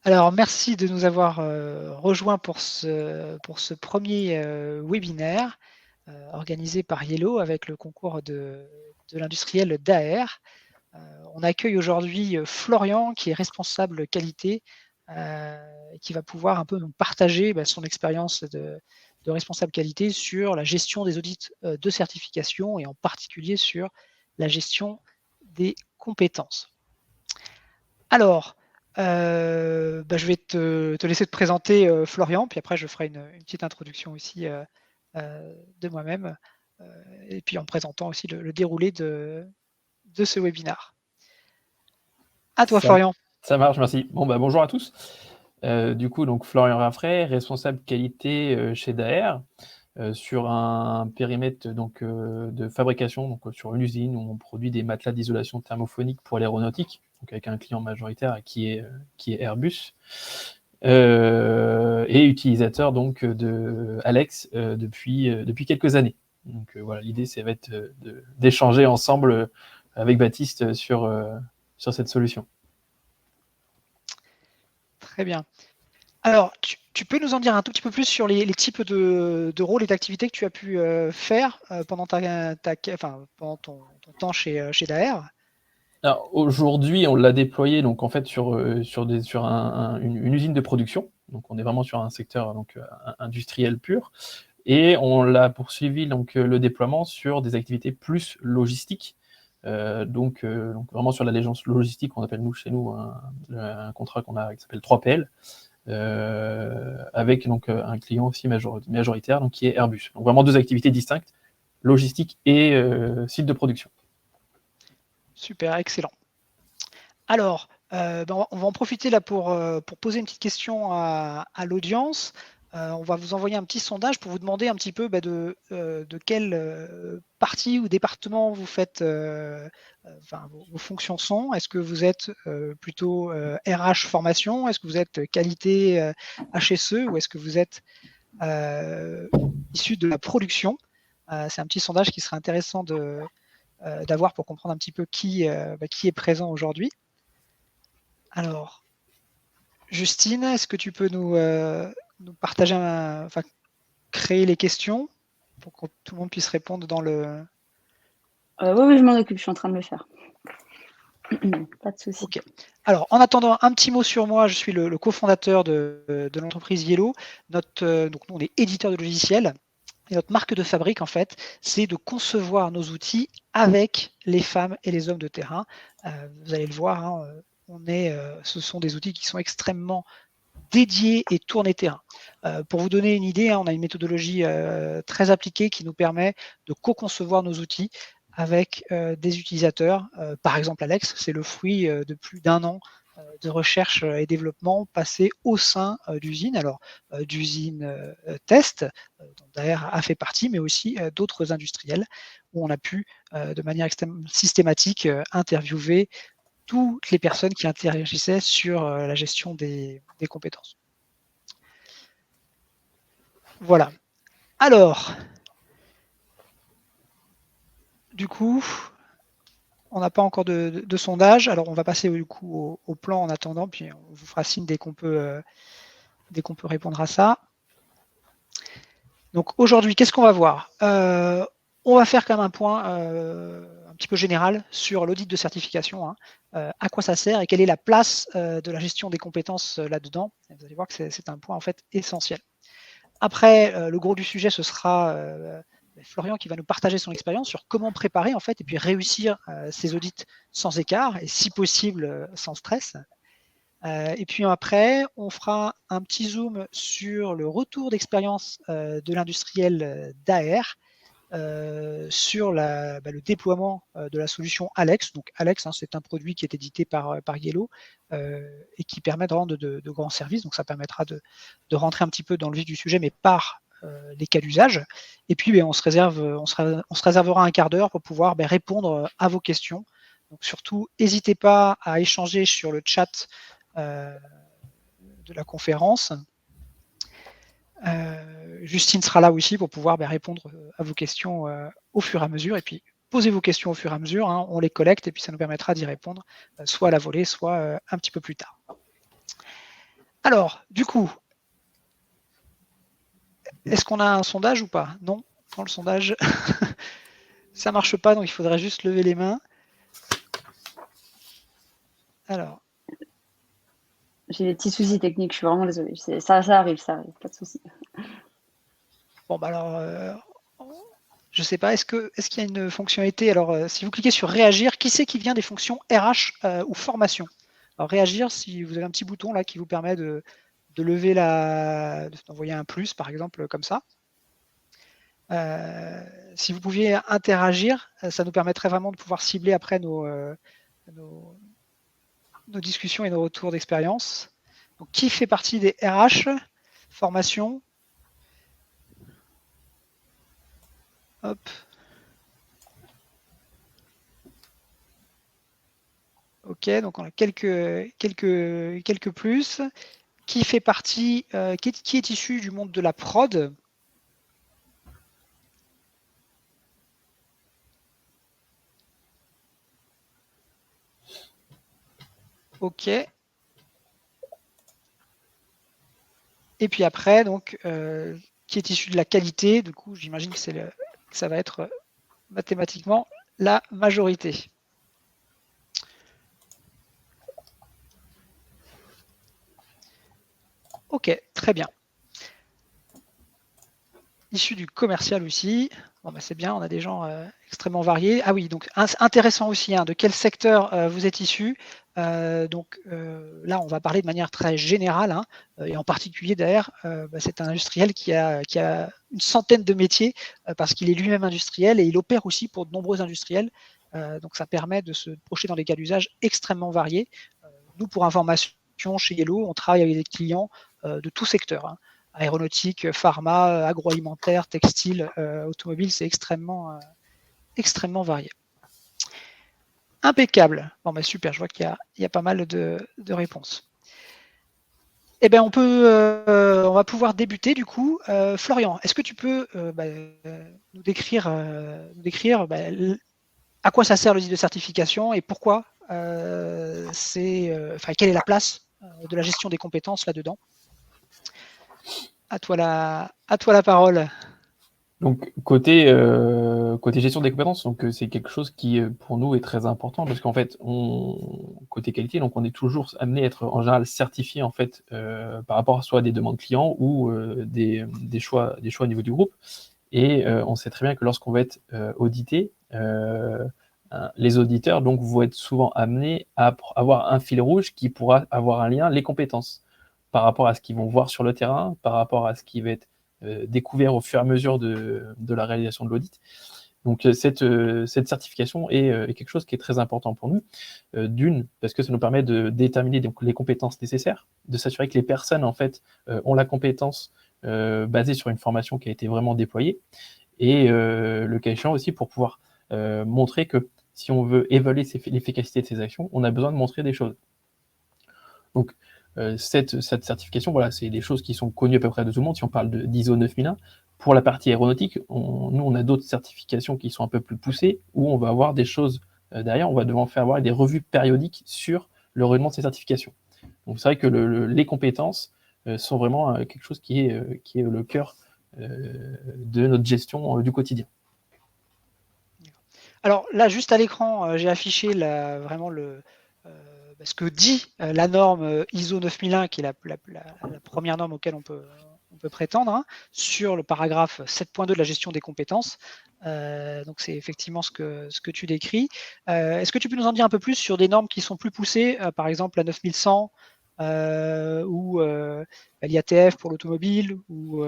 Alors, merci de nous avoir rejoints pour ce premier webinaire organisé par Yellow avec le concours de l'industriel Daher. On accueille aujourd'hui Florian, qui est responsable qualité, qui va pouvoir un peu nous partager son expérience de responsable qualité sur la gestion des audits de certification et en particulier sur la gestion des compétences. Alors, je vais te laisser te présenter, Florian, puis après je ferai une petite introduction aussi de moi-même, et puis en présentant aussi le déroulé de ce webinaire. À toi, Ça, Florian. ça marche, merci. Bon, bonjour à tous. Du coup, donc Florian Raffray, responsable qualité chez Daher, sur un périmètre donc, de fabrication, donc sur une usine où on produit des matelas d'isolation thermophonique pour l'aéronautique, donc avec un client majoritaire qui est Airbus, et utilisateur donc de Alex depuis quelques années. Donc voilà, l'idée, ça va être d'échanger ensemble avec Baptiste sur cette solution. Très bien. Alors, tu peux nous en dire un tout petit peu plus sur les types de rôles et d'activités que tu as pu faire pendant pendant ton temps chez Daher? Alors aujourd'hui, on l'a déployé donc en fait sur une usine de production. Donc on est vraiment sur un secteur donc industriel pur, et on l'a poursuivi donc le déploiement sur des activités plus logistiques. Donc vraiment sur l'allégeance logistique, on appelle chez nous un contrat qu'on a qui s'appelle 3PL, avec donc un client aussi majoritaire, donc qui est Airbus. Donc vraiment deux activités distinctes, logistique et site de production. Super, excellent. Alors, on va en profiter là pour poser une petite question à l'audience. On va vous envoyer un petit sondage pour vous demander un petit peu de quelle partie ou département vous faites, vos fonctions sont. Est-ce que vous êtes plutôt RH formation? Est-ce que vous êtes qualité HSE? Ou est-ce que vous êtes issu de la production? C'est un petit sondage qui serait intéressant d'avoir pour comprendre un petit peu qui est présent aujourd'hui. Alors, Justine, est-ce que tu peux nous partager, créer les questions pour que tout le monde puisse répondre dans le... Oui, je m'en occupe, je suis en train de le faire. Pas de souci. Ok. Alors, en attendant, un petit mot sur moi. Je suis le cofondateur de l'entreprise Yellow. Donc, nous, on est éditeur de logiciels. Et notre marque de fabrique, en fait, c'est de concevoir nos outils avec les femmes et les hommes de terrain. Vous allez le voir, hein, ce sont des outils qui sont extrêmement dédiés et tournés terrain. Pour vous donner une idée, hein, on a une méthodologie très appliquée qui nous permet de co-concevoir nos outils avec des utilisateurs. Par exemple, Alex, c'est le fruit de plus d'1 an de recherche et développement passé au sein d'usines, alors d'usines test, dont Daher a fait partie, mais aussi d'autres industriels, où on a pu, de manière systématique, interviewer toutes les personnes qui interagissaient sur la gestion des compétences. Voilà. Alors, du coup, on n'a pas encore de sondage. Alors, on va passer du coup au plan en attendant, puis on vous fera signe dès qu'on peut répondre à ça. Donc, aujourd'hui, qu'est-ce qu'on va voir? On va faire quand même un point un petit peu général sur l'audit de certification, hein, à quoi ça sert et quelle est la place de la gestion des compétences là-dedans. Vous allez voir que c'est un point en fait essentiel. Après, le gros du sujet, ce sera Florian qui va nous partager son expérience sur comment préparer en fait et puis réussir ces audits sans écart et si possible sans stress. Et puis après, on fera un petit zoom sur le retour d'expérience de l'industriel Daher sur le déploiement de la solution Alex. Donc Alex, hein, c'est un produit qui est édité par Yellow et qui permet de rendre de grands services. Donc ça permettra de rentrer un petit peu dans le vif du sujet, mais par les cas d'usage. Et puis on se réservera un quart d'heure pour pouvoir répondre à vos questions. Donc surtout, n'hésitez pas à échanger sur le chat de la conférence. Justine sera là aussi pour pouvoir répondre à vos questions au fur et à mesure. Et puis, posez vos questions au fur et à mesure. Hein, on les collecte et puis ça nous permettra d'y répondre soit à la volée, soit un petit peu plus tard. Alors, du coup, est-ce qu'on a un sondage ou pas? Non, dans le sondage, ça marche pas, donc il faudrait juste lever les mains. Alors, J'ai des petits soucis techniques, je suis vraiment désolée. Ça arrive, pas de souci. bon, bah alors, je sais pas, est-ce qu'il y a une fonctionnalité? Alors, si vous cliquez sur réagir, qui c'est qui vient des fonctions RH ou formation? Alors, réagir, si vous avez un petit bouton là qui vous permet de lever d'envoyer un plus, par exemple, comme ça. Si vous pouviez interagir, ça nous permettrait vraiment de pouvoir cibler après nos discussions et nos retours d'expérience. Donc, qui fait partie des RH? Formation. Hop. Ok, donc on a quelques plus. Qui fait partie, qui est issu du monde de la prod? Ok. Et puis après, donc, qui est issu de la qualité? Du coup, j'imagine que ça va être mathématiquement la majorité. Ok, très bien. Issu du commercial aussi. Bon, bah, c'est bien, on a des gens extrêmement variés. Ah oui, donc intéressant aussi, hein, de quel secteur vous êtes issu. Donc là, on va parler de manière très générale, hein, et en particulier d'ailleurs, bah, c'est un industriel qui a une centaine de métiers parce qu'il est lui-même industriel et il opère aussi pour de nombreux industriels. Donc ça permet de se projeter dans des cas d'usage extrêmement variés. Nous, pour information, chez Yellow, on travaille avec des clients de tout secteur, hein. Aéronautique, pharma, agroalimentaire, textile, automobile, c'est extrêmement varié. Impeccable. Bon, bah super, je vois qu'il y a pas mal de réponses. Eh bien, on va pouvoir débuter du coup. Florian, est-ce que tu peux nous décrire, à quoi ça sert le guide de certification et pourquoi quelle est la place de la gestion des compétences là-dedans? À toi la parole. Donc côté gestion des compétences, donc c'est quelque chose qui pour nous est très important parce qu'en fait côté qualité, donc on est toujours amené à être en général certifié en fait par rapport à soit des demandes clients ou des choix au niveau du groupe. Et on sait très bien que lorsqu'on va être audité, les auditeurs donc vont être souvent amenés à avoir un fil rouge qui pourra avoir un lien, les compétences, par rapport à ce qu'ils vont voir sur le terrain, par rapport à ce qui va être découvert au fur et à mesure de la réalisation de l'audit. Donc cette certification est quelque chose qui est très important pour nous. D'une, parce que ça nous permet de déterminer donc, les compétences nécessaires, de s'assurer que les personnes en fait ont la compétence basée sur une formation qui a été vraiment déployée, et le cas échéant aussi pour pouvoir montrer que si on veut évaluer l'efficacité de ces actions, on a besoin de montrer des choses. Donc, cette certification, voilà, c'est des choses qui sont connues à peu près de tout le monde. Si on parle d'ISO 9001, pour la partie aéronautique, nous, on a d'autres certifications qui sont un peu plus poussées, où on va avoir des choses derrière, on va devoir faire avoir des revues périodiques sur le renouvellement de ces certifications. Donc, c'est vrai que les compétences sont vraiment quelque chose qui est le cœur de notre gestion du quotidien. Alors là, juste à l'écran, j'ai affiché vraiment ce que dit la norme ISO 9001, qui est la première norme auquel on peut prétendre, hein, sur le paragraphe 7.2 de la gestion des compétences. Donc c'est effectivement ce que tu décris. Est-ce que tu peux nous en dire un peu plus sur des normes qui sont plus poussées, par exemple la 9100 ou l'IATF pour l'automobile ou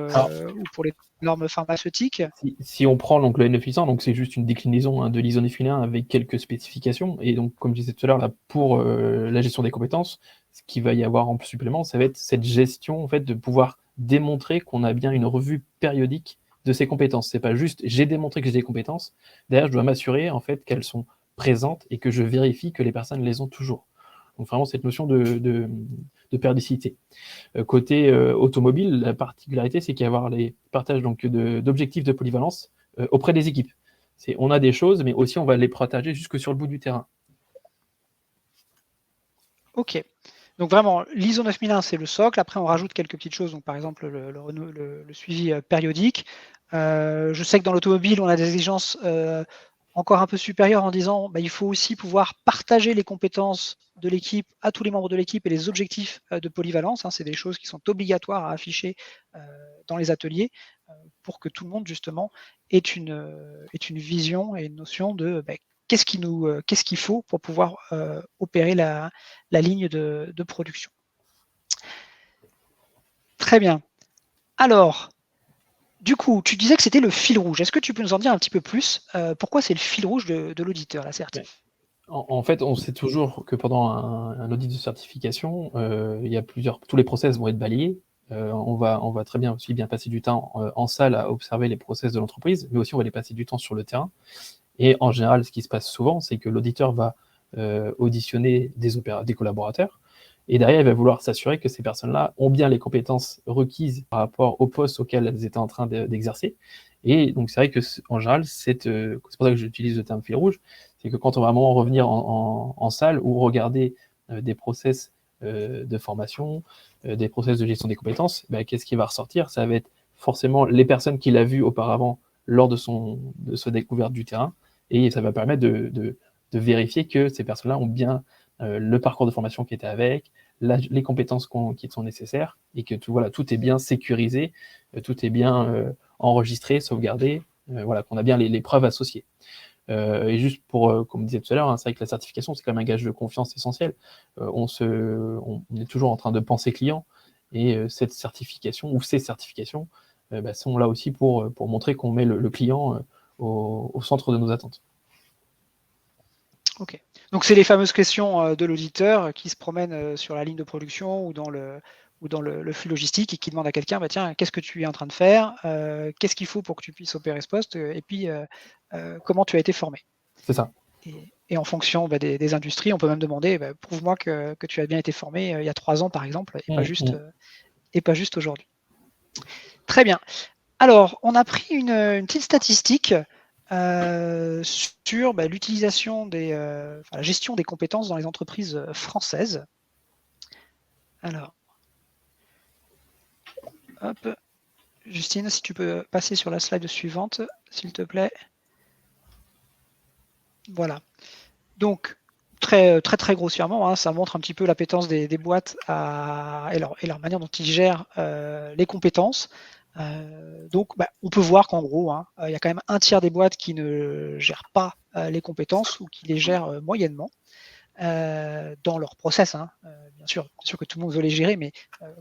pour les normes pharmaceutiques? Si on prend donc le N9800, donc c'est juste une déclinaison de l'ISO 9001 avec quelques spécifications. Et donc, comme je disais tout à l'heure, là, pour la gestion des compétences, ce qu'il va y avoir en supplément, ça va être cette gestion en fait, de pouvoir démontrer qu'on a bien une revue périodique de ces compétences. C'est pas juste j'ai démontré que j'ai des compétences. Derrière, je dois m'assurer en fait qu'elles sont présentes et que je vérifie que les personnes les ont toujours. Donc vraiment cette notion de périodicité. Côté automobile, la particularité, c'est qu'il y a avoir les partages d'objectifs de polyvalence auprès des équipes. On a des choses, mais aussi on va les partager jusque sur le bout du terrain. Ok. Donc vraiment, l'ISO 9001, c'est le socle. Après, on rajoute quelques petites choses. Donc, par exemple, le suivi périodique. Je sais que dans l'automobile, on a des exigences encore un peu supérieures en disant il faut aussi pouvoir partager les compétences de l'équipe à tous les membres de l'équipe et les objectifs de polyvalence. C'est des choses qui sont obligatoires à afficher dans les ateliers pour que tout le monde, justement, ait une vision et une notion de qu'est-ce qu'il faut pour pouvoir opérer la ligne de production. Très bien. Alors, du coup, tu disais que c'était le fil rouge. Est-ce que tu peux nous en dire un petit peu plus pourquoi c'est le fil rouge de l'auditeur, la certif? En fait, on sait toujours que pendant un audit de certification, il y a tous les process vont être balayés. On va très bien aussi bien passer du temps en salle à observer les process de l'entreprise, mais aussi on va aller passer du temps sur le terrain. Et en général, ce qui se passe souvent, c'est que l'auditeur va auditionner des collaborateurs, et derrière, il va vouloir s'assurer que ces personnes-là ont bien les compétences requises par rapport au poste auquel elles étaient en train d'exercer. Et donc, c'est vrai que en général, c'est pour ça que j'utilise le terme fil rouge, c'est que quand on va vraiment revenir en salle ou regarder des process de formation, des process de gestion des compétences, qu'est-ce qui va ressortir? Ça va être forcément les personnes qu'il a vues auparavant lors de sa découverte du terrain, et ça va permettre de vérifier que ces personnes-là ont bien le parcours de formation qui était avec, les compétences qui sont nécessaires, et que tout est bien sécurisé, tout est bien enregistré, sauvegardé, qu'on a bien les preuves associées. Et juste pour, comme on disait tout à l'heure, c'est vrai que la certification, c'est quand même un gage de confiance essentiel. On est toujours en train de penser client, et cette certification, ou ces certifications, sont là aussi pour montrer qu'on met le client au centre de nos attentes. Ok. Donc, c'est les fameuses questions de l'auditeur qui se promènent sur la ligne de production ou dans le flux logistique et qui demandent à quelqu'un, tiens, qu'est-ce que tu es en train de faire? Qu'est-ce qu'il faut pour que tu puisses opérer ce poste? Et puis, comment tu as été formé? C'est ça. Et en fonction des industries, on peut même demander, prouve-moi que tu as bien été formé il y a 3 ans, par exemple, et pas juste aujourd'hui. Très bien. Alors, on a pris une petite statistique sur l'utilisation la gestion des compétences dans les entreprises françaises. Alors, hop, Justine, si tu peux passer sur la slide suivante, s'il te plaît. Voilà. Donc, très grossièrement, ça montre un petit peu l'appétence des boîtes et leur manière dont ils gèrent les compétences. Donc, on peut voir qu'en gros, il y a quand même un tiers des boîtes qui ne gèrent pas les compétences ou qui les gèrent moyennement dans leur process. Bien sûr que tout le monde veut les gérer, mais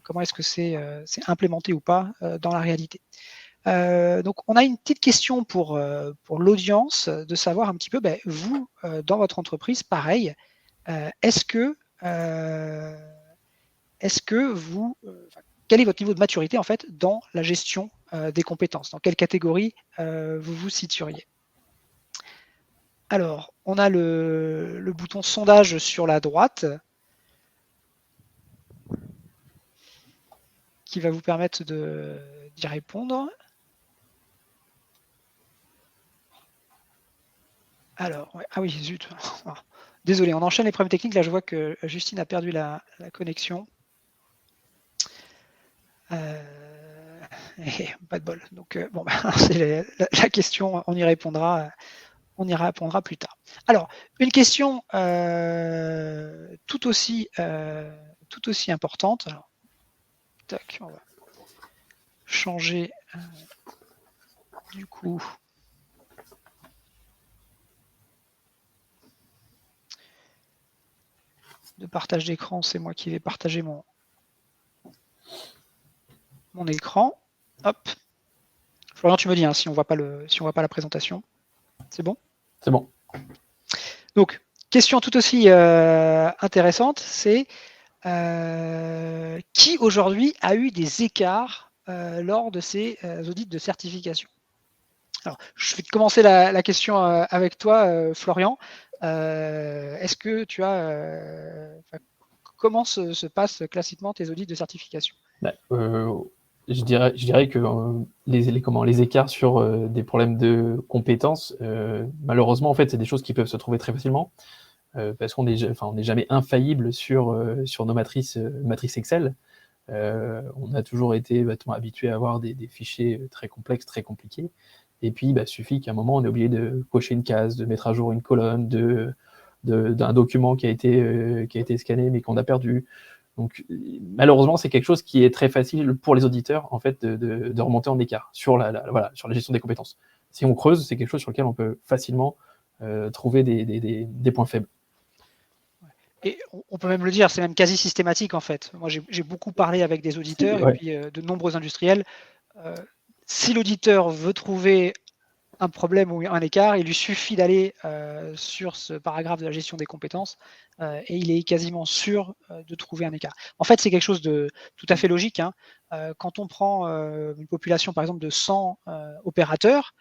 comment est-ce que c'est implémenté ou pas dans la réalité? Donc, on a une petite question pour l'audience, de savoir un petit peu, vous, dans votre entreprise, pareil, est-ce que vous, quel est votre niveau de maturité en fait dans la gestion des compétences? Dans quelle catégorie vous vous situeriez? Alors, on a le bouton sondage sur la droite qui va vous permettre d'y répondre. Alors, ah oui, zut. Désolé, on enchaîne les problèmes techniques. Là, je vois que Justine a perdu la connexion. Pas de bol. Donc, c'est la question, on y répondra plus tard. Alors, une question tout aussi importante. Alors, tac, on va changer du coup. De partage d'écran, c'est moi qui vais partager mon écran. Hop. Florian, tu me dis si on voit pas la présentation. C'est bon? C'est bon. Donc, question tout aussi intéressante, c'est qui aujourd'hui a eu des écarts lors de ces audits de certification? Alors, je vais commencer la question avec toi, Florian. Est-ce que tu as comment se passent classiquement tes audits de certification? Je dirais que les écarts sur des problèmes de compétences, malheureusement, en fait, c'est des choses qui peuvent se trouver très facilement. parce qu'on n'est jamais infaillible sur nos matrices Excel. On a toujours été habitué à avoir des fichiers très complexes, très compliqués. Et puis, suffit qu'à un moment, on est obligé de cocher une case, de mettre à jour une colonne, d'un document qui a été scanné mais qu'on a perdu. Donc, malheureusement, c'est quelque chose qui est très facile pour les auditeurs, en fait, de remonter en écart sur sur la gestion des compétences. Si on creuse, c'est quelque chose sur lequel on peut facilement trouver des points faibles. Et on peut même le dire, c'est même quasi systématique en fait. Moi, j'ai beaucoup parlé avec des auditeurs et puis de nombreux industriels. Si l'auditeur veut trouver un problème ou un écart, il lui suffit d'aller sur ce paragraphe de la gestion des compétences et il est quasiment sûr de trouver un écart. En fait, c'est quelque chose de tout à fait logique. Hein. Quand on prend une population, par exemple, de 100 opérateurs,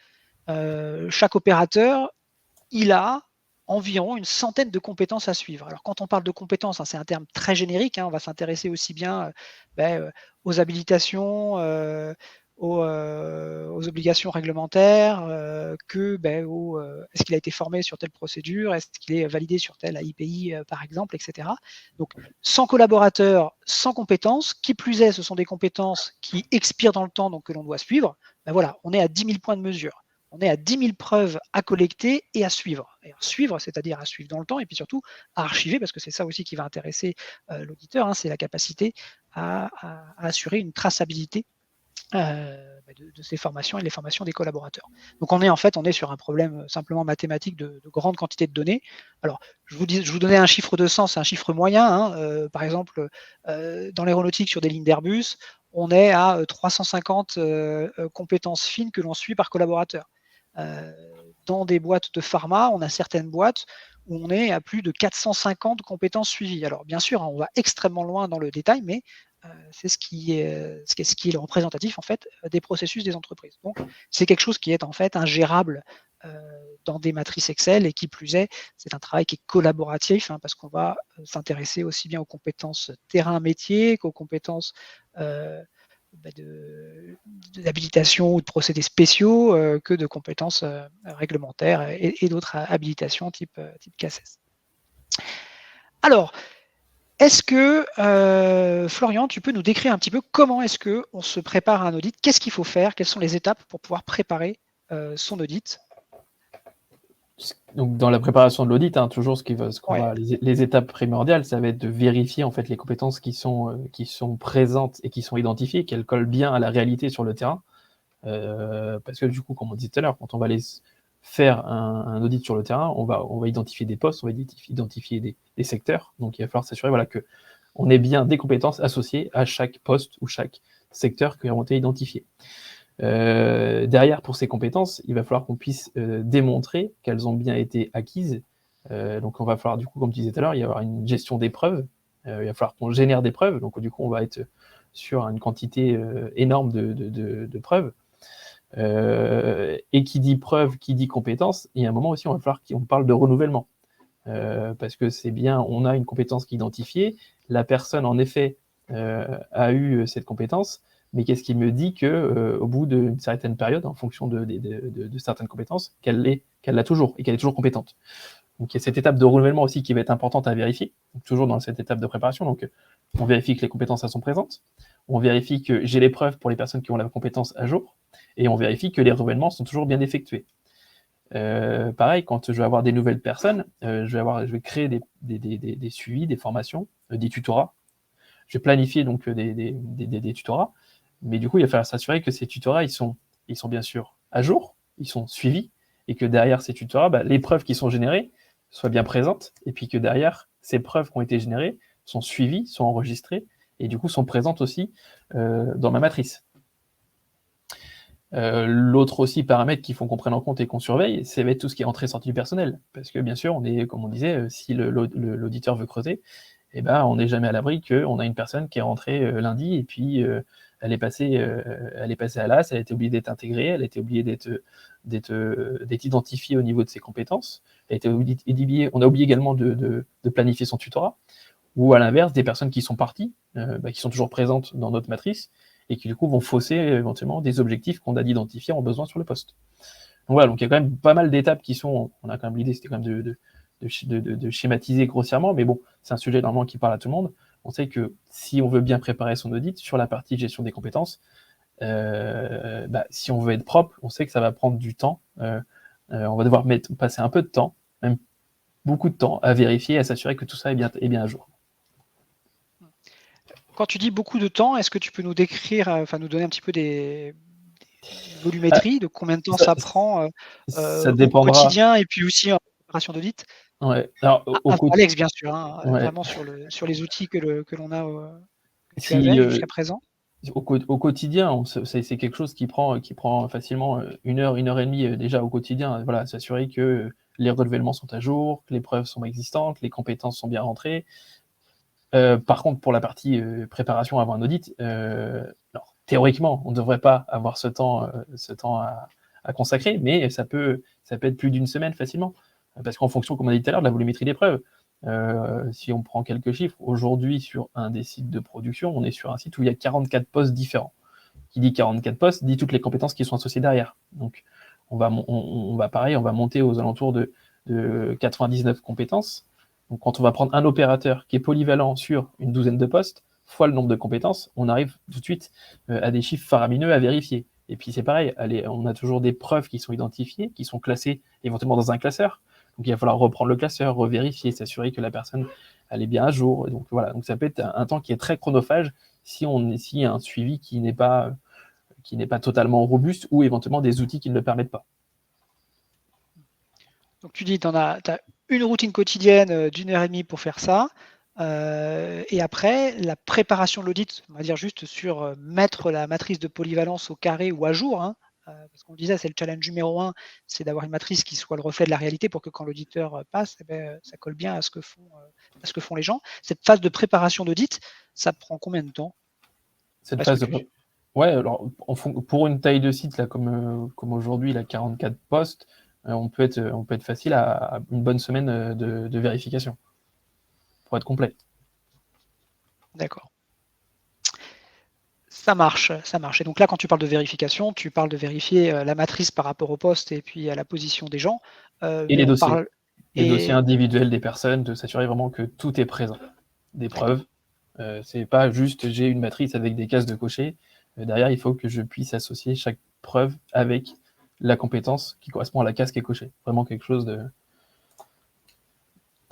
chaque opérateur, il a environ une centaine de compétences à suivre. Alors, quand on parle de compétences, hein, c'est un terme très générique. Hein, on va s'intéresser aussi bien aux habilitations, aux obligations réglementaires, que est-ce qu'il a été formé sur telle procédure, est-ce qu'il est validé sur telle AIPI, par exemple, etc. Donc, sans collaborateurs, sans compétences, qui plus est, ce sont des compétences qui expirent dans le temps, donc que l'on doit suivre, voilà, on est à 10 000 points de mesure. On est à 10 000 preuves à collecter et à suivre. Et à suivre, c'est-à-dire à suivre dans le temps, et puis surtout à archiver, parce que c'est ça aussi qui va intéresser l'auditeur, hein, c'est la capacité à assurer une traçabilité de ces formations et les formations des collaborateurs. Donc on est sur un problème simplement mathématique de grande quantité de données. Alors je vous donnais un chiffre de 100, c'est un chiffre moyen. Hein, par exemple, dans l'aéronautique sur des lignes d'Airbus, on est à 350 compétences fines que l'on suit par collaborateur. Dans des boîtes de pharma, on a certaines boîtes où on est à plus de 450 compétences suivies. Alors bien sûr, hein, on va extrêmement loin dans le détail, mais c'est ce qui est représentatif en fait des processus des entreprises. Donc c'est quelque chose qui est en fait ingérable dans des matrices Excel et qui plus est, c'est un travail qui est collaboratif hein, parce qu'on va s'intéresser aussi bien aux compétences terrain-métier qu'aux compétences d'habilitation ou de procédés spéciaux que de compétences réglementaires et d'autres habilitations type CACES. Alors, est-ce que, Florian, tu peux nous décrire un petit peu comment est-ce qu'on se prépare à un audit? Qu'est-ce qu'il faut faire? Quelles sont les étapes pour pouvoir préparer son audit? Donc, dans la préparation de l'audit, hein, toujours les étapes primordiales, ça va être de vérifier en fait les compétences qui sont présentes et qui sont identifiées, qu'elles collent bien à la réalité sur le terrain. Parce que du coup, comme on disait tout à l'heure, quand on va aller faire un audit sur le terrain, on va identifier des postes, on va identifier des secteurs. Donc, il va falloir s'assurer que on ait bien des compétences associées à chaque poste ou chaque secteur qui ont été identifiés. Derrière, pour ces compétences, il va falloir qu'on puisse démontrer qu'elles ont bien été acquises. Donc, on va falloir, du coup, comme tu disais tout à l'heure, il va y avoir une gestion des preuves. Il va falloir qu'on génère des preuves. Donc, du coup, on va être sur une quantité énorme de preuves. Et qui dit preuve, qui dit compétence, il y a un moment aussi, on va falloir qu'on parle de renouvellement. Parce que c'est bien, on a une compétence qui est identifiée, la personne, en effet, a eu cette compétence, mais qu'est-ce qui me dit qu'au bout d'une certaine période, en fonction de certaines compétences, qu'elle l'a toujours, et qu'elle est toujours compétente. Donc il y a cette étape de renouvellement aussi qui va être importante à vérifier, donc, toujours dans cette étape de préparation. Donc on vérifie que les compétences elles sont présentes, on vérifie que j'ai les preuves pour les personnes qui ont la compétence à jour, et on vérifie que les renouvellements sont toujours bien effectués. Pareil, quand je vais avoir des nouvelles personnes, je vais créer des suivis, des formations, des tutorats. Je vais planifier donc des tutorats, mais du coup, il va falloir s'assurer que ces tutorats, ils sont bien sûr à jour, ils sont suivis, et que derrière ces tutorats, les preuves qui sont générées soient bien présentes, et puis que derrière, ces preuves qui ont été générées sont suivies, sont enregistrées, et du coup sont présentes aussi dans ma matrice. L'autre aussi paramètre qu'il faut qu'on prenne en compte et qu'on surveille, ça va être tout ce qui est entrée-sortie du personnel. Parce que bien sûr, comme on disait, si l'auditeur veut creuser, on n'est jamais à l'abri qu'on a une personne qui est rentrée lundi et puis elle est passée à l'AS, elle a été oubliée d'être intégrée, elle a été oubliée d'être identifiée au niveau de ses compétences, on a oublié également de planifier son tutorat, ou à l'inverse, des personnes qui sont parties, qui sont toujours présentes dans notre matrice, et qui du coup vont fausser éventuellement des objectifs qu'on a d'identifier en besoin sur le poste. Donc voilà, donc il y a quand même pas mal d'étapes qui sont, on a quand même l'idée, c'était quand même de de schématiser grossièrement, mais bon, c'est un sujet normalement qui parle à tout le monde. On sait que si on veut bien préparer son audit sur la partie gestion des compétences, si on veut être propre, on sait que ça va prendre du temps. On va devoir passer un peu de temps, même beaucoup de temps, à vérifier, à s'assurer que tout ça est bien à jour. Quand tu dis beaucoup de temps, est-ce que tu peux nous décrire, nous donner un petit peu des volumétries de combien de temps ça prend Ça au dépendra. quotidien et puis aussi en préparation d'audit? Ouais. Alors, Alex, bien sûr, hein, ouais. vraiment sur les outils que l'on a, que tu Si, avais jusqu'à présent. Au quotidien, c'est quelque chose qui prend facilement 1 heure, 1 heure et demie déjà au quotidien. Voilà, s'assurer que les relevés sont à jour, que les preuves sont existantes, les compétences sont bien rentrées. Par contre, pour la partie préparation avant un audit, alors, théoriquement, on ne devrait pas avoir ce temps à consacrer, mais ça peut être plus d'1 semaine facilement. Parce qu'en fonction, comme on a dit tout à l'heure, de la volumétrie des preuves. Si on prend quelques chiffres, aujourd'hui, sur un des sites de production, on est sur un site où il y a 44 postes différents. Qui dit 44 postes, dit toutes les compétences qui sont associées derrière. Donc, on va monter aux alentours de 99 compétences. Donc, quand on va prendre un opérateur qui est polyvalent sur une douzaine de postes, fois le nombre de compétences, on arrive tout de suite à des chiffres faramineux à vérifier. Et puis, c'est pareil, on a toujours des preuves qui sont identifiées, qui sont classées éventuellement dans un classeur. Donc, il va falloir reprendre le classeur, revérifier, s'assurer que la personne elle est bien à jour. Donc, voilà. Donc, ça peut être un temps qui est très chronophage si il y a un suivi qui n'est pas totalement robuste ou éventuellement des outils qui ne le permettent pas. Donc tu dis, tu as une routine quotidienne d'1 heure et demie pour faire ça. Et après, la préparation de l'audit, on va dire juste sur mettre la matrice de polyvalence au carré ou à jour, hein, parce qu'on disait, c'est le challenge numéro 1, c'est d'avoir une matrice qui soit le reflet de la réalité pour que quand l'auditeur passe, ça colle bien à ce que font les gens. Cette phase de préparation d'audit, ça prend combien de temps? Cette phase Ouais, alors pour une taille de site là, comme aujourd'hui, là, 44 postes, on peut être facile à une bonne semaine de vérification pour être complet. D'accord. Ça marche. Et donc là, quand tu parles de vérification, tu parles de vérifier la matrice par rapport au poste et puis à la position des gens. Et les dossiers. Les dossiers Et individuels des personnes, de s'assurer vraiment que tout est présent. Des preuves. C'est pas juste j'ai une matrice avec des cases de cocher. Derrière, il faut que je puisse associer chaque preuve avec la compétence qui correspond à la case qui est cochée. Vraiment quelque chose de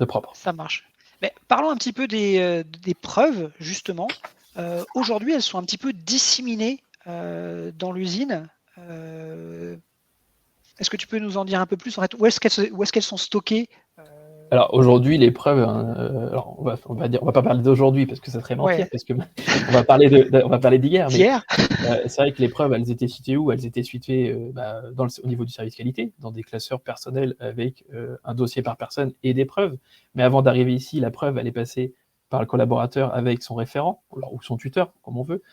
propre. ça marche. Mais parlons un petit peu des preuves, justement. Aujourd'hui, elles sont un petit peu disséminées dans l'usine. Est-ce que tu peux nous en dire un peu plus? En fait, où est-ce qu'elles sont stockées? Alors aujourd'hui, les preuves, alors on va pas parler d'aujourd'hui parce que ça serait mentir, Ouais. parce que on va parler d'hier. D'hier. Mais c'est vrai que les preuves, elles étaient situées où? Elles étaient situées au niveau du service qualité, dans des classeurs personnels avec un dossier par personne et des preuves. Mais avant d'arriver ici, la preuve, elle est passée par le collaborateur avec son référent ou son tuteur, comme on veut.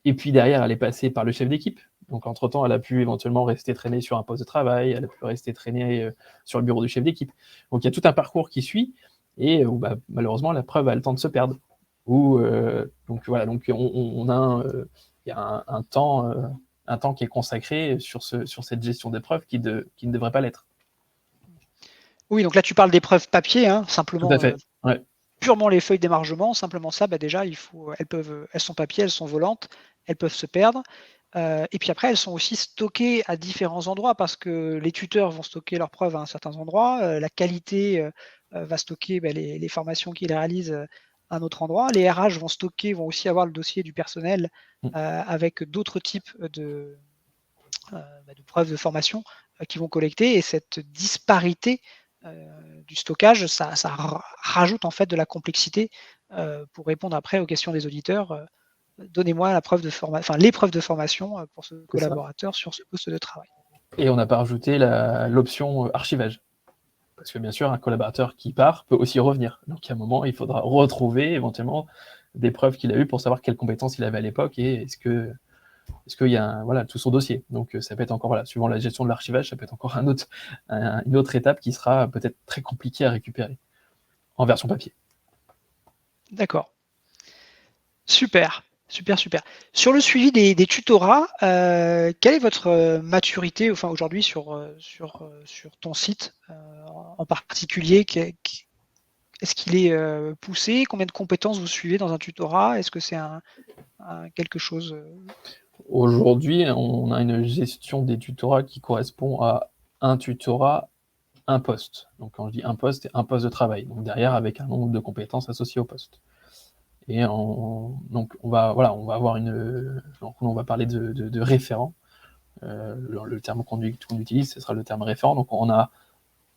Et puis derrière, elle est passée par le chef d'équipe. Donc, entre-temps, elle a pu éventuellement rester traînée sur un poste de travail, elle a pu rester traînée sur le bureau du chef d'équipe. Donc, il y a tout un parcours qui suit, et où, malheureusement, la preuve a le temps de se perdre. Donc, voilà, donc on a il y a un temps qui est consacré sur cette gestion des preuves qui ne devrait pas l'être. Oui, donc là, tu parles des preuves papier, hein, simplement. Tout à fait. Ouais. Purement les feuilles d'émargement, simplement ça, déjà, elles sont papier, elles sont volantes, elles peuvent se perdre. Et puis après, elles sont aussi stockées à différents endroits parce que les tuteurs vont stocker leurs preuves à un certain endroit, la qualité va stocker les formations qu'ils réalisent à un autre endroit, les RH vont aussi avoir le dossier du personnel avec d'autres types de preuves de formation qui vont collecter, et cette disparité du stockage, ça rajoute en fait de la complexité pour répondre après aux questions des auditeurs. Donnez-moi les preuves de formation pour ce collaborateur sur ce poste de travail. Et on n'a pas rajouté l'option archivage. Parce que bien sûr, un collaborateur qui part peut aussi revenir. Donc à un moment, il faudra retrouver éventuellement des preuves qu'il a eues pour savoir quelles compétences il avait à l'époque et est-ce qu'il y a tout son dossier. Donc ça peut être encore, suivant la gestion de l'archivage, ça peut être encore une autre étape qui sera peut-être très compliquée à récupérer en version papier. D'accord. Super. Super, super. Sur le suivi des tutorats, quelle est votre maturité aujourd'hui sur ton site en particulier? Est-ce qu'il est poussé? Combien de compétences vous suivez dans un tutorat? Est-ce que c'est quelque chose Aujourd'hui, on a une gestion des tutorats qui correspond à un tutorat, un poste. Donc quand je dis un poste, c'est un poste de travail. Donc derrière, avec un nombre de compétences associées au poste. Et donc on va avoir donc on va parler de référent. Le terme qu'on utilise, ce sera le terme référent. Donc on a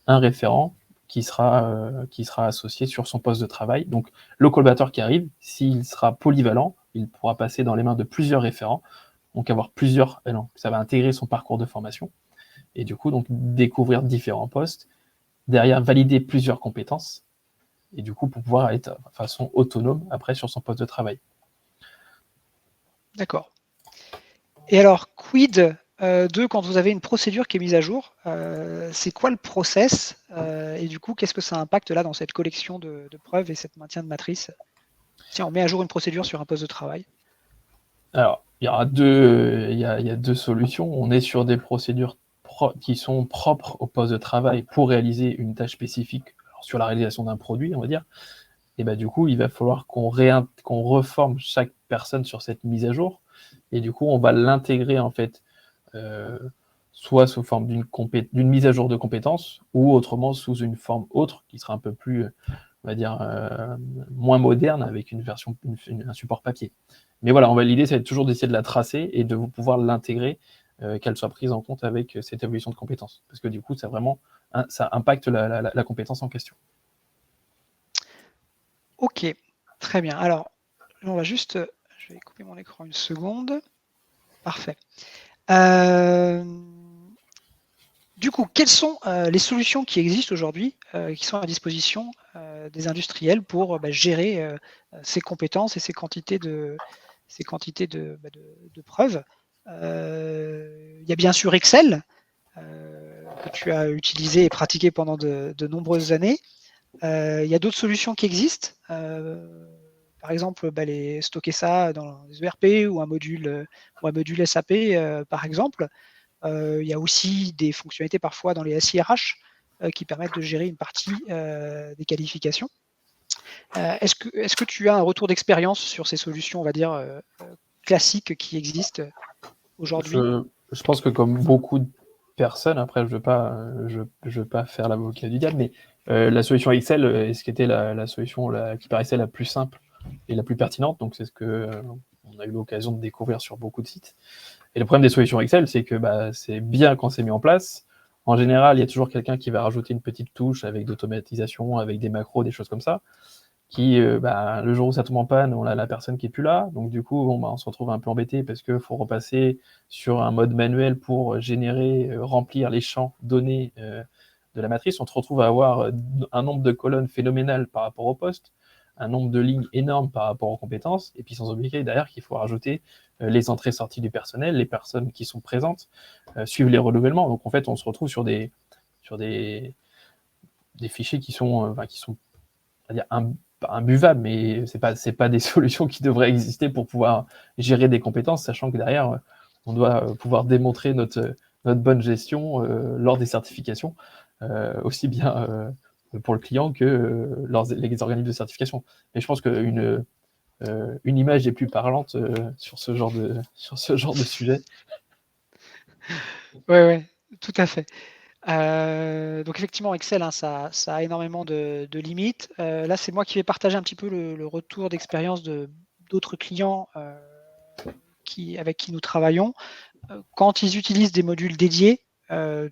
un référent qui sera associé sur son poste de travail. Donc le collaborateur qui arrive, s'il sera polyvalent, il pourra passer dans les mains de plusieurs référents, donc avoir plusieurs, ça va intégrer son parcours de formation, et du coup donc découvrir différents postes, derrière valider plusieurs compétences, et du coup pour pouvoir être de façon autonome après sur son poste de travail. D'accord. Et alors, quid de quand vous avez une procédure qui est mise à jour, c'est quoi le process et du coup, qu'est-ce que ça impacte là dans cette collection de preuves et cette maintien de matrice? Tiens, on met à jour une procédure sur un poste de travail. Alors, il y a deux solutions. On est sur des procédures qui sont propres au poste de travail pour réaliser une tâche spécifique, alors sur la réalisation d'un produit, on va dire. Et bah, du coup, il va falloir qu'on reforme chaque personne sur cette mise à jour. Et du coup, on va l'intégrer en fait, soit sous forme d'une mise à jour de compétences, ou autrement sous une forme autre qui sera un peu plus, on va dire, moins moderne, avec une version, un support papier. Mais voilà, l'idée, c'est toujours d'essayer de la tracer et de pouvoir l'intégrer, qu'elle soit prise en compte avec cette évolution de compétences. Parce que du coup, ça impacte la compétence en question. Ok, très bien. Alors, on va juste, je vais couper mon écran une seconde. Parfait. Du coup, quelles sont les solutions qui existent aujourd'hui, qui sont à disposition des industriels pour gérer ces compétences et ces quantités de preuves? Il y a bien sûr Excel, que tu as utilisé et pratiqué pendant de nombreuses années. Il y a d'autres solutions qui existent. Par exemple, stocker ça dans des ERP ou un module SAP, par exemple. Il y a aussi des fonctionnalités parfois dans les SIRH qui permettent de gérer une partie des qualifications. Est-ce que tu as un retour d'expérience sur ces solutions, on va dire, classiques qui existent aujourd'hui? Je pense que comme beaucoup de personnes, après je veux pas faire l'avocat du diable, mais la solution Excel est ce qui était la solution qui paraissait la plus simple et la plus pertinente, donc c'est ce que on a eu l'occasion de découvrir sur beaucoup de sites. Et le problème des solutions Excel, c'est que c'est bien quand c'est mis en place. En général, il y a toujours quelqu'un qui va rajouter une petite touche avec d'automatisation, avec des macros, des choses comme ça, qui, le jour où ça tombe en panne, on a la personne qui est plus là. Donc du coup, on se retrouve un peu embêté parce qu'il faut repasser sur un mode manuel pour générer, remplir les champs donnés de la matrice. On se retrouve à avoir un nombre de colonnes phénoménal par rapport au poste, un nombre de lignes énorme par rapport aux compétences, et puis sans oublier derrière qu'il faut rajouter les entrées-sorties du personnel, les personnes qui sont présentes, suivre les renouvellements. Donc en fait, on se retrouve sur des fichiers qui sont, on va dire, imbuvables, mais c'est pas des solutions qui devraient exister pour pouvoir gérer des compétences, sachant que derrière, on doit pouvoir démontrer notre bonne gestion lors des certifications, aussi bien pour le client que les organismes de certification. Et je pense qu'une image est plus parlante sur ce genre de sujet. Oui, tout à fait. Donc effectivement, Excel, hein, ça a énormément de limites. Là, c'est moi qui vais partager un petit peu le retour d'expérience d'autres clients avec qui nous travaillons. Quand ils utilisent des modules dédiés,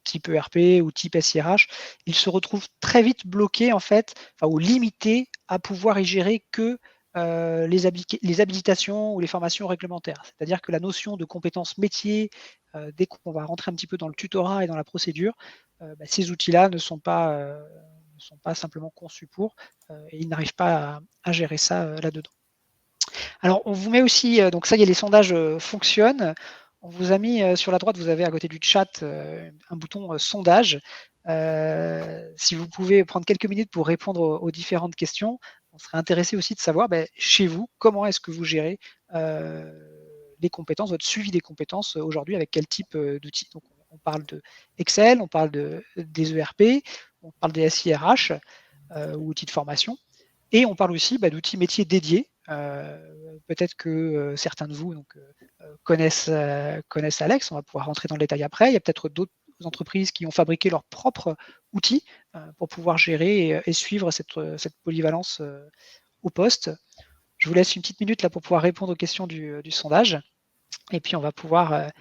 type ERP ou type SIRH, ils se retrouvent très vite bloqués en fait, ou limités à pouvoir y gérer que les habilitations ou les formations réglementaires. C'est-à-dire que la notion de compétences métiers, dès qu'on va rentrer un petit peu dans le tutorat et dans la procédure, ces outils-là ne sont pas simplement conçus pour, et ils n'arrivent pas à gérer ça là-dedans. Alors, on vous met aussi, donc ça y est, les sondages fonctionnent. On vous a mis sur la droite, vous avez à côté du chat un bouton sondage. Si vous pouvez prendre quelques minutes pour répondre aux différentes questions, on serait intéressé aussi de savoir chez vous, comment est-ce que vous gérez les compétences, votre suivi des compétences aujourd'hui avec quel type d'outils. Donc, on parle de Excel, on parle des ERP, on parle des SIRH ou outils de formation, et on parle aussi d'outils métiers dédiés. Peut-être que certains de vous connaissent Alex, on va pouvoir rentrer dans le détail après. Il y a peut-être d'autres entreprises qui ont fabriqué leurs propres outils pour pouvoir gérer et suivre cette polyvalence au poste. Je vous laisse une petite minute là pour pouvoir répondre aux questions du sondage. Et puis on va pouvoir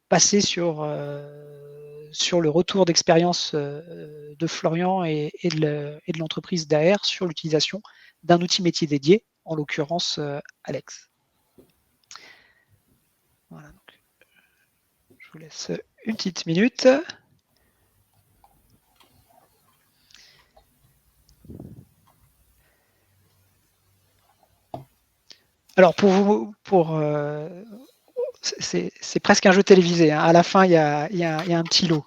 passer sur le retour d'expérience de Florian et de l'entreprise d'AR sur l'utilisation d'un outil métier dédié, en l'occurrence Alex. Voilà, donc, je vous laisse une petite minute. Alors c'est presque un jeu télévisé. Hein. À la fin, il y a un petit lot.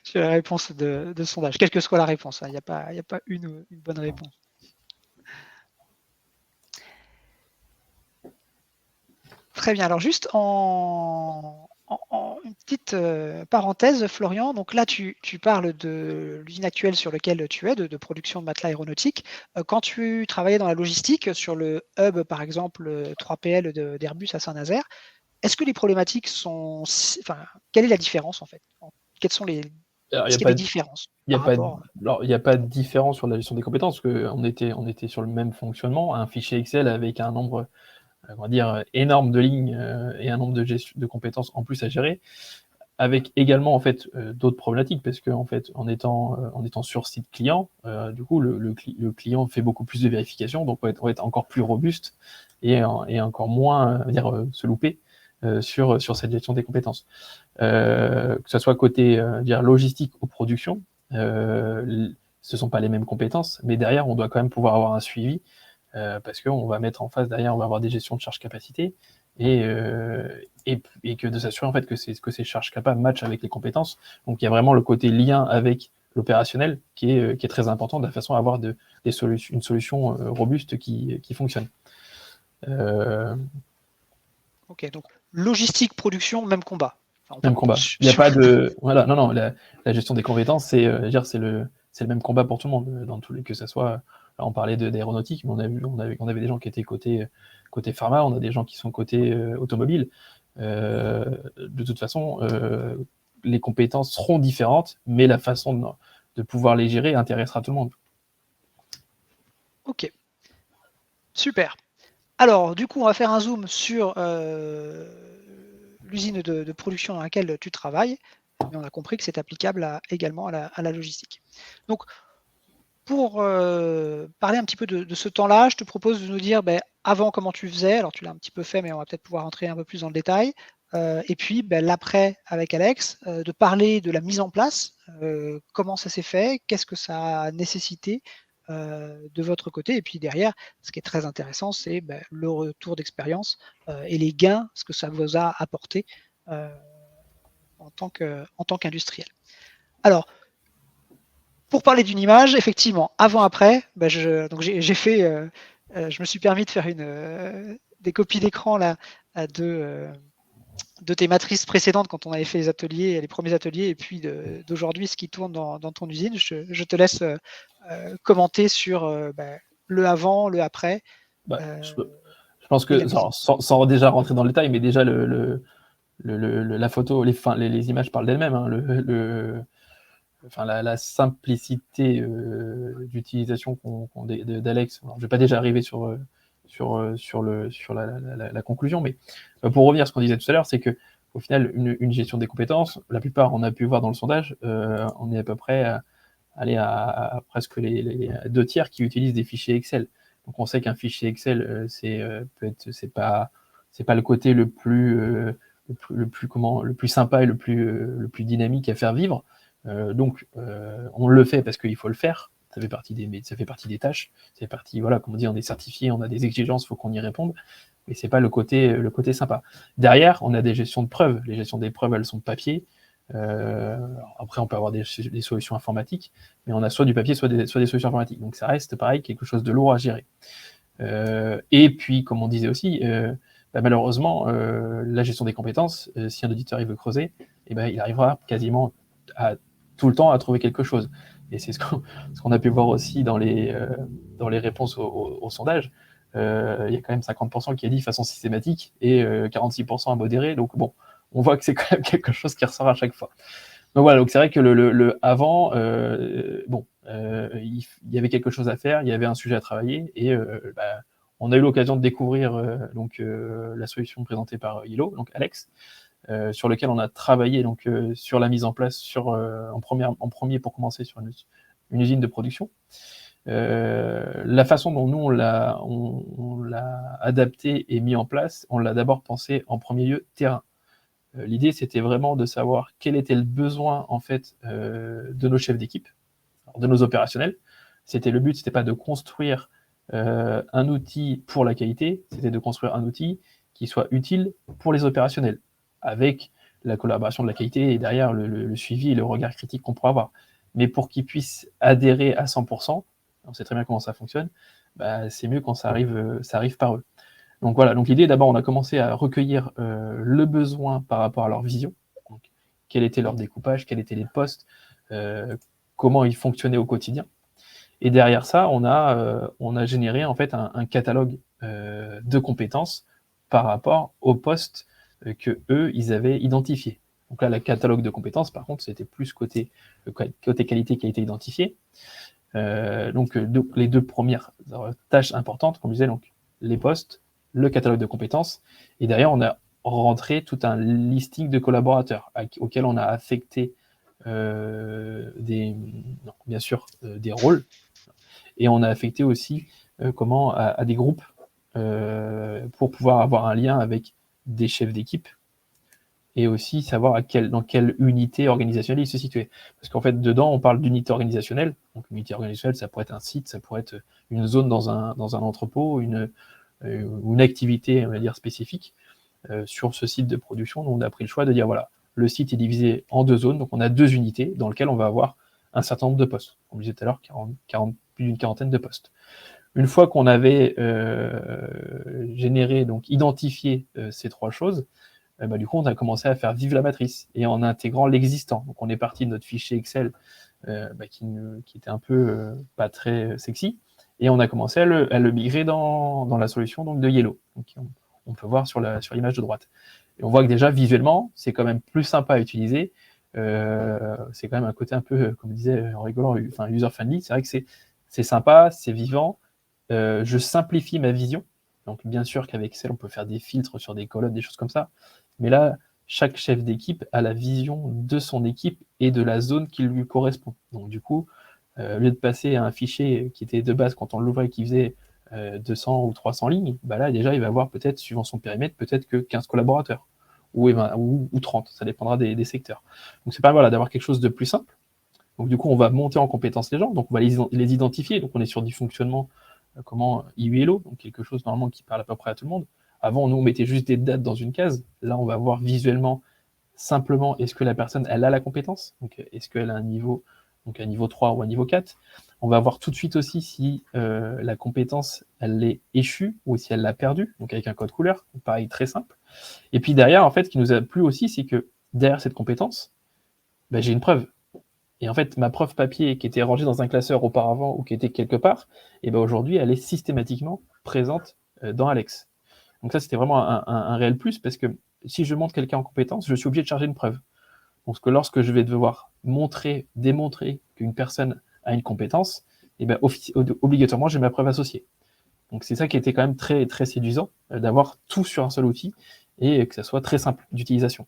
Sur la réponse de sondage, quelle que soit la réponse. Hein. Il n'y a pas une bonne réponse. Très bien. Alors juste en une petite parenthèse, Florian. Donc là, tu parles de l'usine actuelle sur laquelle tu es, de production de matelas aéronautiques. Quand tu travaillais dans la logistique, sur le hub, par exemple, 3PL d'Airbus à Saint-Nazaire, est-ce que les problématiques sont... Enfin, quelle est la différence en fait? Quelles sont les... Est-ce qu'il y a des différences Il n'y a pas de différence sur la gestion des compétences, parce qu'on était sur le même fonctionnement, un fichier Excel avec un nombre, on va dire, énorme de lignes et un nombre de compétences en plus à gérer, avec également en fait d'autres problématiques, parce que en fait, en étant sur site client, du coup, le client fait beaucoup plus de vérifications, donc on va être encore plus robuste et encore moins, se louper sur cette gestion des compétences. Que ce soit côté logistique ou production, ce sont pas les mêmes compétences, mais derrière, on doit quand même pouvoir avoir un suivi, parce qu'on va mettre en face, derrière, on va avoir des gestions de charge capacité, et que de s'assurer en fait que ces charges capables matchent avec les compétences. Donc il y a vraiment le côté lien avec l'opérationnel qui est très important, de la façon à avoir une solution robuste qui fonctionne. Ok, donc logistique, production, même combat. Enfin, même combat. Il n'y a pas de... Voilà, non, la gestion des compétences, c'est le même combat pour tout le monde, dans tous les... que ça soit... Là, on parlait d'aéronautique, mais on avait des gens qui étaient côté pharma, on a des gens qui sont côté automobile. De toute façon, les compétences seront différentes, mais la façon de pouvoir les gérer intéressera tout le monde. Ok, super. Alors, du coup, on va faire un zoom sur l'usine de production dans laquelle tu travailles, mais on a compris que c'est applicable également à la logistique. Donc, pour parler un petit peu de ce temps-là, je te propose de nous dire avant comment tu faisais. Alors, tu l'as un petit peu fait, mais on va peut-être pouvoir entrer un peu plus dans le détail. Et puis, l'après avec Alex, de parler de la mise en place, comment ça s'est fait, qu'est-ce que ça a nécessité de votre côté. Et puis derrière, ce qui est très intéressant, c'est le retour d'expérience et les gains, ce que ça vous a apporté en tant qu'industriel. Alors, pour parler d'une image, effectivement, avant-après, j'ai fait, je me suis permis de faire des copies d'écran là de tes matrices précédentes quand on avait fait les premiers ateliers, et puis d'aujourd'hui, ce qui tourne dans ton usine. Je te laisse commenter sur le avant, le après. Je pense que, sans déjà rentrer dans le détail, mais déjà la photo, les images parlent d'elles-mêmes. Hein, la simplicité d'utilisation d'Alex. Je ne vais pas déjà arriver sur la conclusion, mais pour revenir à ce qu'on disait tout à l'heure, c'est que au final, une gestion des compétences, la plupart, on a pu voir dans le sondage, on est à peu près à presque les 2/3 qui utilisent des fichiers Excel. Donc on sait qu'un fichier Excel, c'est pas le côté le plus sympa et le plus dynamique à faire vivre. Donc on le fait parce qu'il faut le faire. Ça fait partie des tâches. C'est partie, voilà, comme on dit, on est certifié, on a des exigences, il faut qu'on y réponde. Mais c'est pas le côté sympa. Derrière, on a des gestions de preuves. Les gestions des preuves, elles sont de papier. Après, on peut avoir des solutions informatiques, mais on a soit du papier, soit des solutions informatiques. Donc ça reste pareil, quelque chose de lourd à gérer. Et puis, comme on disait aussi, malheureusement, la gestion des compétences, si un auditeur il veut creuser, il arrivera quasiment tout le temps à trouver quelque chose. Et c'est ce qu'on a pu voir aussi dans les réponses au sondage. Il y a quand même 50% qui a dit de façon systématique et 46% à modérer. Donc bon, on voit que c'est quand même quelque chose qui ressort à chaque fois. Donc voilà, donc c'est vrai que le avant, il y avait quelque chose à faire, il y avait un sujet à travailler, et on a eu l'occasion de découvrir la solution présentée par Yellow, donc Alex, sur lequel on a travaillé sur la mise en place en premier pour commencer sur une usine de production. La façon dont nous on l'a adapté et mis en place, on l'a d'abord pensé en premier lieu terrain. L'idée, c'était vraiment de savoir quel était le besoin en fait de nos chefs d'équipe, de nos opérationnels. Le but, c'était pas de construire un outil pour la qualité, c'était de construire un outil qui soit utile pour les opérationnels, avec la collaboration de la qualité et derrière le suivi et le regard critique qu'on pourra avoir. Mais pour qu'ils puissent adhérer à 100%, on sait très bien comment ça fonctionne, c'est mieux quand ça arrive par eux. Donc voilà, donc l'idée d'abord, on a commencé à recueillir le besoin par rapport à leur vision. Donc, quel était leur découpage, quels étaient les postes, comment ils fonctionnaient au quotidien. Et derrière ça, on a généré en fait un catalogue de compétences par rapport aux postes que eux ils avaient identifiés. Donc là, le catalogue de compétences, par contre, c'était plus côté qualité qui a été identifié. Donc les deux premières tâches importantes, comme je disais, donc les postes, le catalogue de compétences, et derrière on a rentré tout un listing de collaborateurs auxquels on a affecté des rôles, et on a affecté aussi à des groupes pour pouvoir avoir un lien avec des chefs d'équipe et aussi savoir dans quelle unité organisationnelle ils se situaient. Parce qu'en fait, dedans, on parle d'unité organisationnelle. Donc, une unité organisationnelle, ça pourrait être un site, ça pourrait être une zone dans un entrepôt, une activité, on va dire, spécifique. Sur ce site de production, on a pris le choix de dire, voilà, le site est divisé en 2 zones, donc on a 2 unités dans lesquelles on va avoir un certain nombre de postes. Comme je disais tout à l'heure, plus d'une quarantaine de postes. Une fois qu'on avait identifié ces 3 choses, du coup, on a commencé à faire vivre la matrice et en intégrant l'existant. Donc, on est parti de notre fichier Excel qui était un peu pas très sexy, et on a commencé à le migrer dans la solution donc, de Yellow. Donc, on peut voir sur l'image de droite. Et on voit que déjà, visuellement, c'est quand même plus sympa à utiliser. C'est quand même un côté un peu, comme je disais en rigolant, user-friendly. C'est vrai que c'est sympa, c'est vivant. Je simplifie ma vision. Donc, bien sûr qu'avec Excel, on peut faire des filtres sur des colonnes, des choses comme ça. Mais là, chaque chef d'équipe a la vision de son équipe et de la zone qui lui correspond. Donc du coup, au lieu de passer à un fichier qui était de base, quand on l'ouvrait, qui faisait 200 ou 300 lignes, là déjà, il va avoir peut-être, suivant son périmètre, peut-être que 15 collaborateurs ou 30, ça dépendra des secteurs. Donc c'est pas mal d'avoir quelque chose de plus simple. Donc du coup, on va monter en compétence les gens, donc on va les identifier. Donc on est sur du fonctionnement comment IULO, donc quelque chose normalement qui parle à peu près à tout le monde. Avant, nous, on mettait juste des dates dans une case. Là, on va voir visuellement, simplement, est-ce que la personne, elle a la compétence? Donc, est-ce qu'elle a un niveau 3 ou un niveau 4? On va voir tout de suite aussi si la compétence, elle l'est échue ou si elle l'a perdue, donc avec un code couleur, pareil, très simple. Et puis derrière, en fait, ce qui nous a plu aussi, c'est que derrière cette compétence, j'ai une preuve. Et en fait, ma preuve papier qui était rangée dans un classeur auparavant ou qui était quelque part, aujourd'hui, elle est systématiquement présente dans Alex. Donc ça, c'était vraiment un réel plus, parce que si je montre quelqu'un en compétence, je suis obligé de charger une preuve. Donc lorsque je vais devoir démontrer qu'une personne a une compétence, obligatoirement, j'ai ma preuve associée. Donc c'est ça qui était quand même très, très séduisant, d'avoir tout sur un seul outil et que ça soit très simple d'utilisation.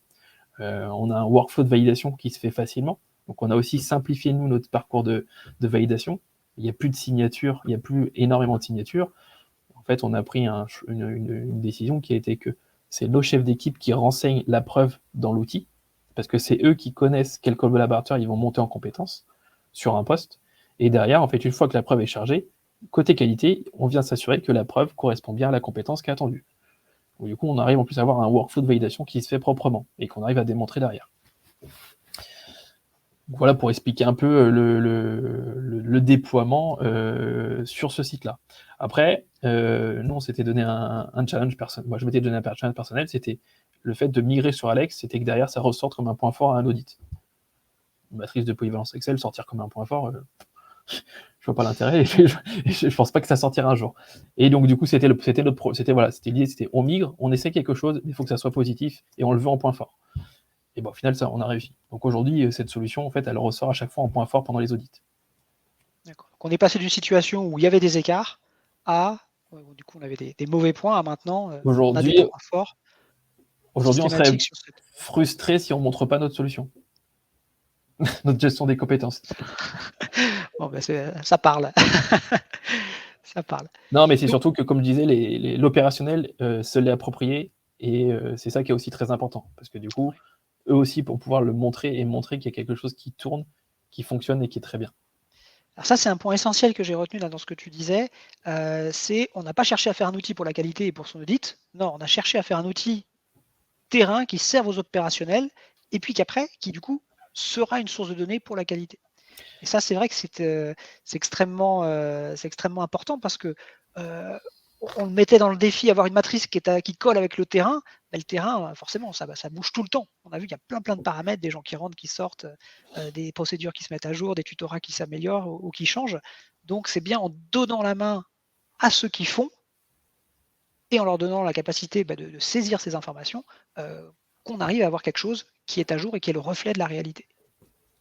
On a un workflow de validation qui se fait facilement. Donc on a aussi simplifié, nous, notre parcours de validation. Il n'y a plus de signatures, il n'y a plus énormément de signatures. En fait, on a pris une décision qui a été que c'est nos chefs d'équipe qui renseignent la preuve dans l'outil, parce que c'est eux qui connaissent quels collaborateurs ils vont monter en compétence sur un poste. Et derrière, en fait, une fois que la preuve est chargée, côté qualité, on vient s'assurer que la preuve correspond bien à la compétence qui est attendue. Donc, du coup, on arrive en plus à avoir un workflow de validation qui se fait proprement et qu'on arrive à démontrer derrière. Voilà pour expliquer un peu le déploiement sur ce site-là. Après, nous, on s'était donné un challenge personnel. Moi, je m'étais donné un challenge personnel, c'était le fait de migrer sur Alex, c'était que derrière, ça ressorte comme un point fort à un audit. Une matrice de polyvalence Excel sortir comme un point fort, je vois pas l'intérêt et je pense pas que ça sortira un jour. Et donc, du coup, c'était l'idée, c'était on migre, on essaie quelque chose, mais il faut que ça soit positif et on le veut en point fort. Et bon, au final, ça, on a réussi. Donc aujourd'hui, cette solution, en fait, elle ressort à chaque fois en point fort pendant les audits. D'accord. Donc on est passé d'une situation où il y avait des écarts à, du coup, on avait des mauvais points, à maintenant, on a des Aujourd'hui, points forts on serait systématiques sur cette. frustré si on montre pas notre solution. Notre gestion des compétences. Bon, ben ça parle. Ça parle. Non, mais c'est Donc, surtout que, comme je disais, l'opérationnel se l'est approprié et c'est ça qui est aussi très important. Parce que du coup, eux aussi, pour pouvoir le montrer et montrer qu'il y a quelque chose qui tourne, qui fonctionne et qui est très bien. alors ça, c'est un point essentiel que j'ai retenu là dans ce que tu disais. C'est on n'a pas cherché à faire un outil pour la qualité et pour son audit. Non, on a cherché à faire un outil terrain qui serve aux opérationnels et puis qu'après, qui du coup sera une source de données pour la qualité. Et ça, c'est vrai que c'est extrêmement important parce que on le mettait dans le défi, avoir une matrice qui colle avec le terrain. Mais le terrain, forcément, ça bouge tout le temps. On a vu qu'il y a plein de paramètres, des gens qui rentrent, qui sortent, des procédures qui se mettent à jour, des tutorats qui s'améliorent ou qui changent. Donc, c'est bien en donnant la main à ceux qui font et en leur donnant la capacité de saisir ces informations qu'on arrive à avoir quelque chose qui est à jour et qui est le reflet de la réalité.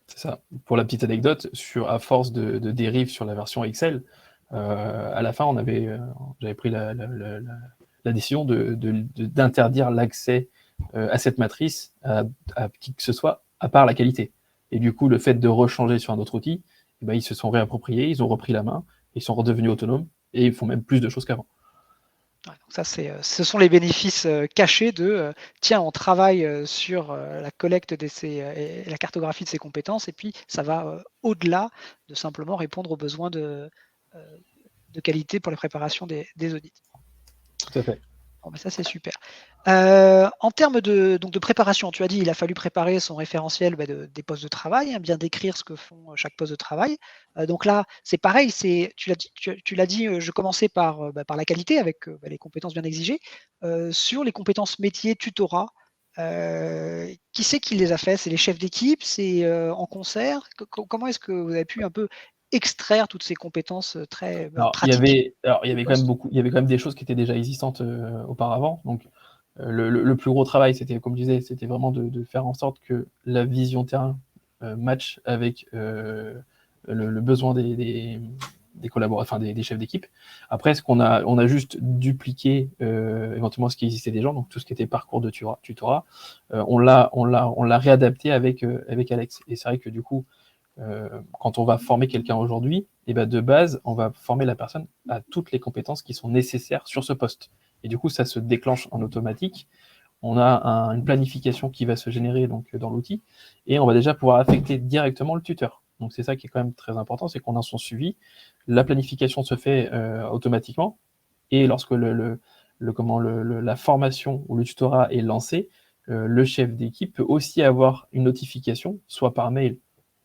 C'est ça. Pour la petite anecdote, à force de dérive sur la version Excel, à la fin, j'avais pris la décision d'interdire l'accès à cette matrice à qui que ce soit, à part la qualité. Et du coup, le fait de rechanger sur un autre outil, ils se sont réappropriés, ils ont repris la main, ils sont redevenus autonomes et ils font même plus de choses qu'avant. Donc ça, ce sont les bénéfices cachés de tiens, on travaille sur la collecte et la cartographie de ces compétences, et puis ça va au-delà de simplement répondre aux besoins de qualité pour la préparation des audits. Tout à fait. Bon, ben ça, c'est super. En termes de préparation, tu as dit il a fallu préparer son référentiel des postes de travail, bien décrire ce que font chaque poste de travail. Donc là, c'est pareil, tu l'as dit, je commençais par la qualité avec les compétences bien exigées. Sur les compétences métiers, tutorat, qui c'est qui les a fait? C'est les chefs d'équipe? C'est en concert? Comment est-ce que vous avez pu un peu extraire toutes ces compétences très pratiques? Il y avait quand même des choses qui étaient déjà existantes auparavant. Donc, le plus gros travail, c'était, comme je disais, c'était vraiment de faire en sorte que la vision terrain match avec le besoin des collaborateurs, enfin des chefs d'équipe. Après, on a juste dupliqué éventuellement ce qui existait déjà, donc tout ce qui était parcours de tutorat, on l'a réadapté avec Alex. Et c'est vrai que du coup, quand on va former quelqu'un aujourd'hui, et ben de base, on va former la personne à toutes les compétences qui sont nécessaires sur ce poste. Et du coup, ça se déclenche en automatique. On a une planification qui va se générer donc dans l'outil, et on va déjà pouvoir affecter directement le tuteur. Donc c'est ça qui est quand même très important, c'est qu'on a son suivi. La planification se fait automatiquement, et lorsque la formation ou le tutorat est lancé, le chef d'équipe peut aussi avoir une notification, soit par mail,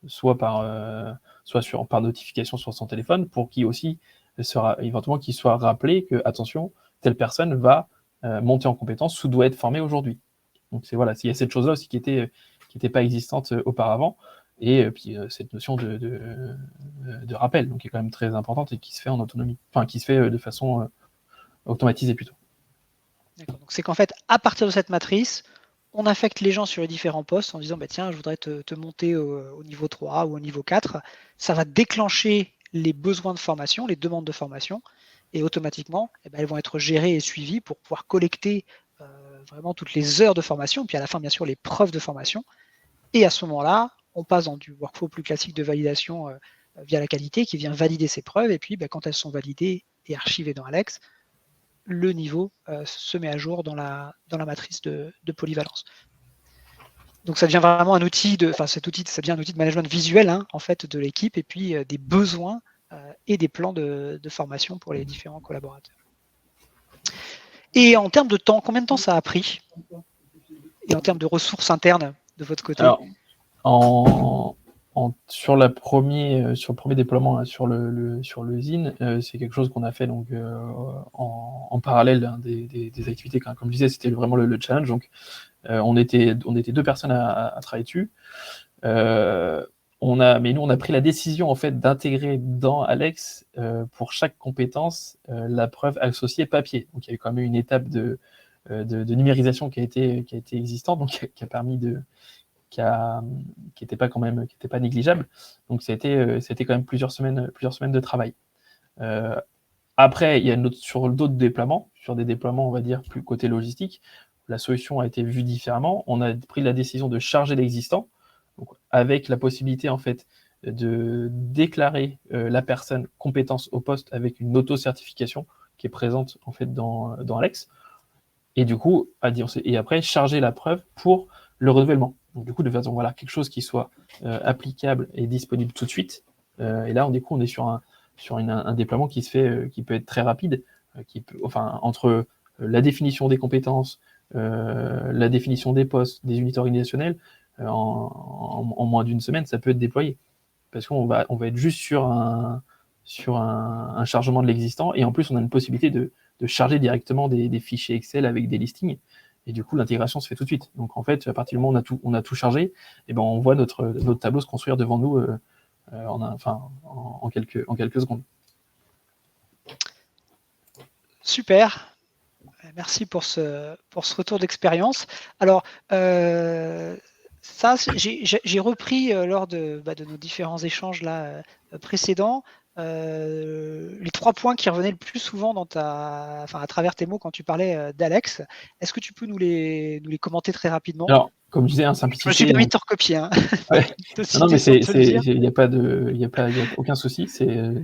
soit par notification sur son téléphone, pour qu'il aussi éventuellement qu'il soit rappelé que attention, telle personne va monter en compétence ou doit être formée aujourd'hui. Donc il y a cette chose-là aussi qui était pas existante auparavant, et puis cette notion de rappel, donc qui est quand même très importante et qui se fait en autonomie, enfin qui se fait de façon automatisée plutôt. D'accord. Donc c'est qu'en fait, à partir de cette matrice, on affecte les gens sur les différents postes en disant tiens, je voudrais te monter au niveau 3 ou au niveau 4. Ça va déclencher les besoins de formation, les demandes de formation, et automatiquement, elles vont être gérées et suivies pour pouvoir collecter vraiment toutes les heures de formation, puis à la fin, bien sûr, les preuves de formation. Et à ce moment-là, on passe dans du workflow plus classique de validation via la qualité qui vient valider ces preuves, et puis quand elles sont validées et archivées dans Alex, le niveau se met à jour dans la matrice de polyvalence. Donc ça devient vraiment un outil ça devient un outil de management visuel en fait de l'équipe, et puis des besoins et des plans de formation pour les différents collaborateurs. Et en termes de temps, combien de temps ça a pris? Et en termes de ressources internes de votre côté? Alors, en sur le premier déploiement, hein, sur l'usine, c'est quelque chose qu'on a fait donc en parallèle, hein, des activités. Comme je disais, c'était vraiment le challenge. Donc, on était 2 personnes à travailler dessus. Mais nous, on a pris la décision en fait d'intégrer dans Alex, pour chaque compétence, la preuve associée papier. Donc, il y a eu quand même une étape de numérisation qui a été existante, donc qui a permis qui n'était pas négligeable. Donc, c'était quand même plusieurs semaines de travail. Après, il y a sur d'autres déploiements, sur des déploiements, on va dire, plus côté logistique, la solution a été vue différemment. On a pris la décision de charger l'existant, donc avec la possibilité, en fait, de déclarer la personne compétence au poste avec une auto-certification qui est présente, en fait, dans Alex. Et du coup, et après, charger la preuve pour le renouvellement. Donc, du coup, de façon, voilà, quelque chose qui soit applicable et disponible tout de suite. Et là, du coup, on est sur un déploiement qui peut être très rapide, entre la définition des compétences, la définition des postes, des unités organisationnelles, en moins d'une semaine, ça peut être déployé. Parce qu'on va être juste sur un chargement de l'existant, et en plus, on a une possibilité de charger directement des fichiers Excel avec des listings, et du coup, l'intégration se fait tout de suite. Donc, en fait, à partir du moment où on a tout chargé, et ben, on voit notre tableau se construire devant nous en quelques secondes. Super. Merci pour ce retour d'expérience. Alors, ça, j'ai repris lors de nos différents échanges là, précédents, les 3 points qui revenaient le plus souvent à travers tes mots quand tu parlais d'Alex. Est-ce que tu peux nous les commenter très rapidement? Alors, comme je disais, simplicité. Je me suis permis de te recopier. Hein. Ouais. Non, mais il n'y a aucun souci. C'est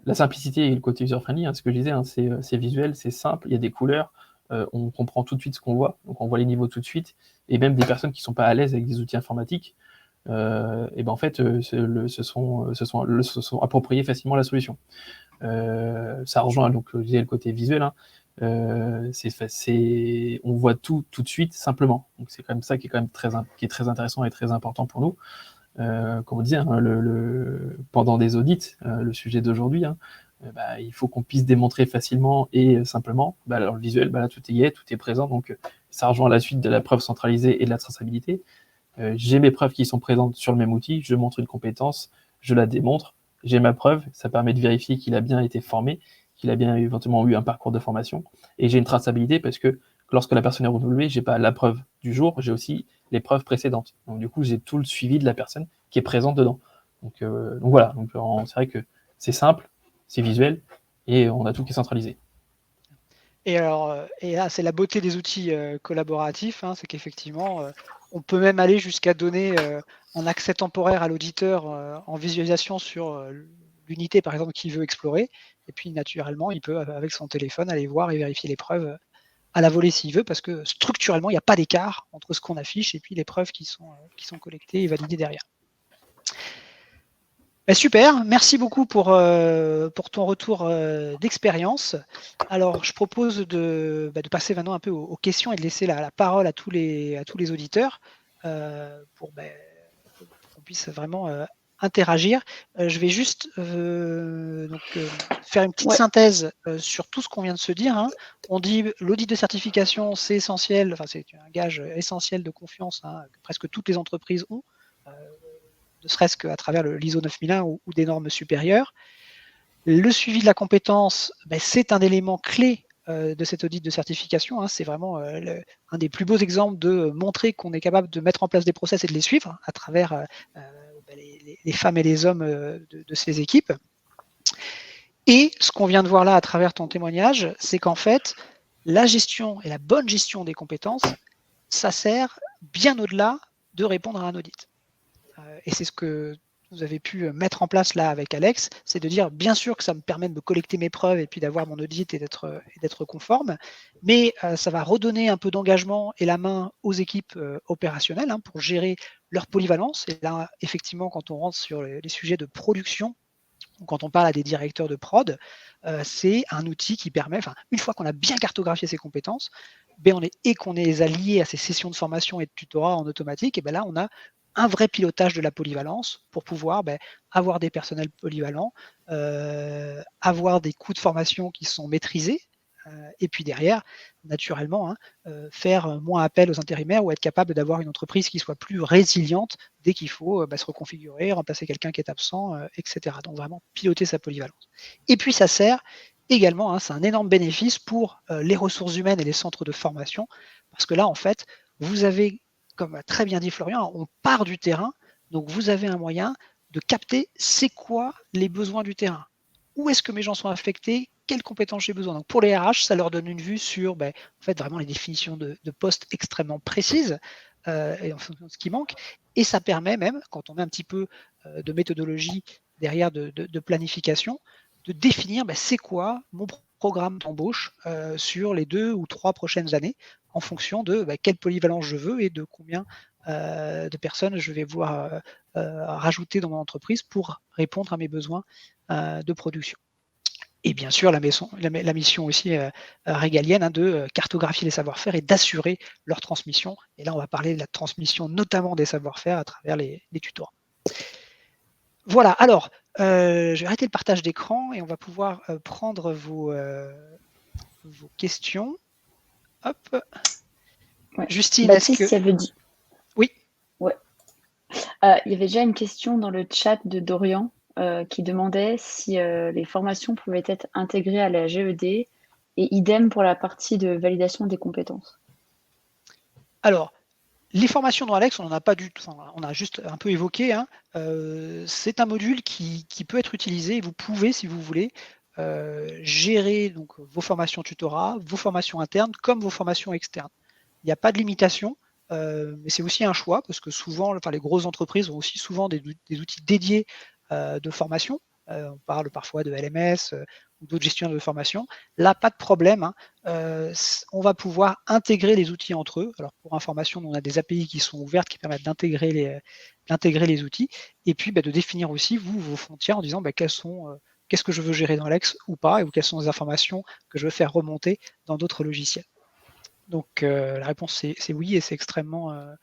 la simplicité et le côté user-friendly. Hein, ce que je disais, hein, c'est visuel, c'est simple, il y a des couleurs, on comprend tout de suite ce qu'on voit, donc on voit les niveaux tout de suite, et même des personnes qui ne sont pas à l'aise avec des outils informatiques, et ben en fait, se sont appropriés facilement la solution. Ça rejoint donc, je disais, le côté visuel. Hein. On voit tout de suite simplement. Donc c'est quand même ça qui est très intéressant et très important pour nous. Comme on disait, hein, pendant des audits, le sujet d'aujourd'hui, hein, il faut qu'on puisse démontrer facilement et simplement. Alors le visuel, là, tout est présent, donc ça rejoint la suite de la preuve centralisée et de la traçabilité. J'ai mes preuves qui sont présentes sur le même outil, je montre une compétence, je la démontre, j'ai ma preuve, ça permet de vérifier qu'il a bien été formé, qu'il a bien éventuellement eu un parcours de formation, et j'ai une traçabilité parce que lorsque la personne est renouvelée, j'ai pas la preuve du jour, j'ai aussi les preuves précédentes. Donc du coup, j'ai tout le suivi de la personne qui est présente dedans. Donc voilà, c'est vrai que c'est simple, c'est visuel, et on a tout qui est centralisé. Et là, c'est la beauté des outils collaboratifs, hein, c'est qu'effectivement, on peut même aller jusqu'à donner un accès temporaire à l'auditeur en visualisation sur l'unité, par exemple, qu'il veut explorer. Et puis, naturellement, il peut, avec son téléphone, aller voir et vérifier les preuves à la volée s'il veut, parce que structurellement, il n'y a pas d'écart entre ce qu'on affiche et puis les preuves qui sont collectées et validées derrière. Super, merci beaucoup pour ton retour d'expérience. Alors, je propose de passer maintenant un peu aux questions et de laisser la parole à tous les auditeurs pour qu'on puisse vraiment interagir. Je vais juste faire une petite synthèse sur tout ce qu'on vient de se dire. Hein. On dit l'audit de certification, c'est essentiel, c'est un gage essentiel de confiance que presque toutes les entreprises ont. Ne serait-ce qu'à travers l'ISO 9001 ou des normes supérieures. Le suivi de la compétence, c'est un élément clé de cet audit de certification. Hein. C'est vraiment un des plus beaux exemples de montrer qu'on est capable de mettre en place des process et de les suivre à travers les femmes et les hommes de ces équipes. Et ce qu'on vient de voir là à travers ton témoignage, c'est qu'en fait, la gestion et la bonne gestion des compétences, ça sert bien au-delà de répondre à un audit. Et c'est ce que vous avez pu mettre en place là avec Alex, c'est de dire bien sûr que ça me permet de me collecter mes preuves et puis d'avoir mon audit et d'être conforme, mais ça va redonner un peu d'engagement et la main aux équipes opérationnelles pour gérer leur polyvalence. Et là, effectivement, quand on rentre sur les sujets de production, ou quand on parle à des directeurs de prod, c'est un outil qui permet, une fois qu'on a bien cartographié ses compétences, et qu'on est allié à ces sessions de formation et de tutorat en automatique, et là on a un vrai pilotage de la polyvalence pour pouvoir avoir des personnels polyvalents, avoir des coûts de formation qui sont maîtrisés, et puis derrière, naturellement, faire moins appel aux intérimaires ou être capable d'avoir une entreprise qui soit plus résiliente dès qu'il faut se reconfigurer, remplacer quelqu'un qui est absent, etc. Donc vraiment piloter sa polyvalence. Et puis ça sert également, c'est un énorme bénéfice pour les ressources humaines et les centres de formation, parce que là, en fait, vous avez, comme a très bien dit Florian, on part du terrain, donc vous avez un moyen de capter c'est quoi les besoins du terrain. Où est-ce que mes gens sont affectés? Quelles compétences j'ai besoin? Donc pour les RH, ça leur donne une vue sur en fait, vraiment les définitions de postes extrêmement précises et en fonction de ce qui manque. Et ça permet même, quand on met un petit peu de méthodologie derrière de planification, de définir c'est quoi mon programme d'embauche sur les 2 ou 3 prochaines années en fonction de quelle polyvalence je veux et de combien de personnes je vais vouloir rajouter dans mon entreprise pour répondre à mes besoins de production. Et bien sûr, la mission aussi régalienne de cartographier les savoir-faire et d'assurer leur transmission. Et là, on va parler de la transmission notamment des savoir-faire à travers les tutorats. Voilà, alors, je vais arrêter le partage d'écran et on va pouvoir prendre vos questions. Hop. Ouais. Justine, Baptiste, il y avait dit. Oui. Ouais. Il y avait déjà une question dans le chat de Dorian qui demandait si les formations pouvaient être intégrées à la GED et idem pour la partie de validation des compétences. Alors, les formations dans Alex, on n'en a pas du tout, on a juste un peu évoqué. C'est un module qui peut être utilisé. Vous pouvez, si vous voulez, gérer donc vos formations tutorat, vos formations internes comme vos formations externes. Il n'y a pas de limitation, mais c'est aussi un choix parce que souvent, les grosses entreprises ont aussi souvent des outils dédiés de formation. On parle parfois de LMS ou d'autres gestionnaires de formation. Là, pas de problème. On va pouvoir intégrer les outils entre eux. Alors pour information, on a des API qui sont ouvertes qui permettent d'intégrer les outils et puis de définir aussi vos frontières en disant qu'est-ce que je veux gérer dans Alex ou pas, ou quelles sont les informations que je veux faire remonter dans d'autres logiciels. Donc la réponse c'est oui et c'est extrêmement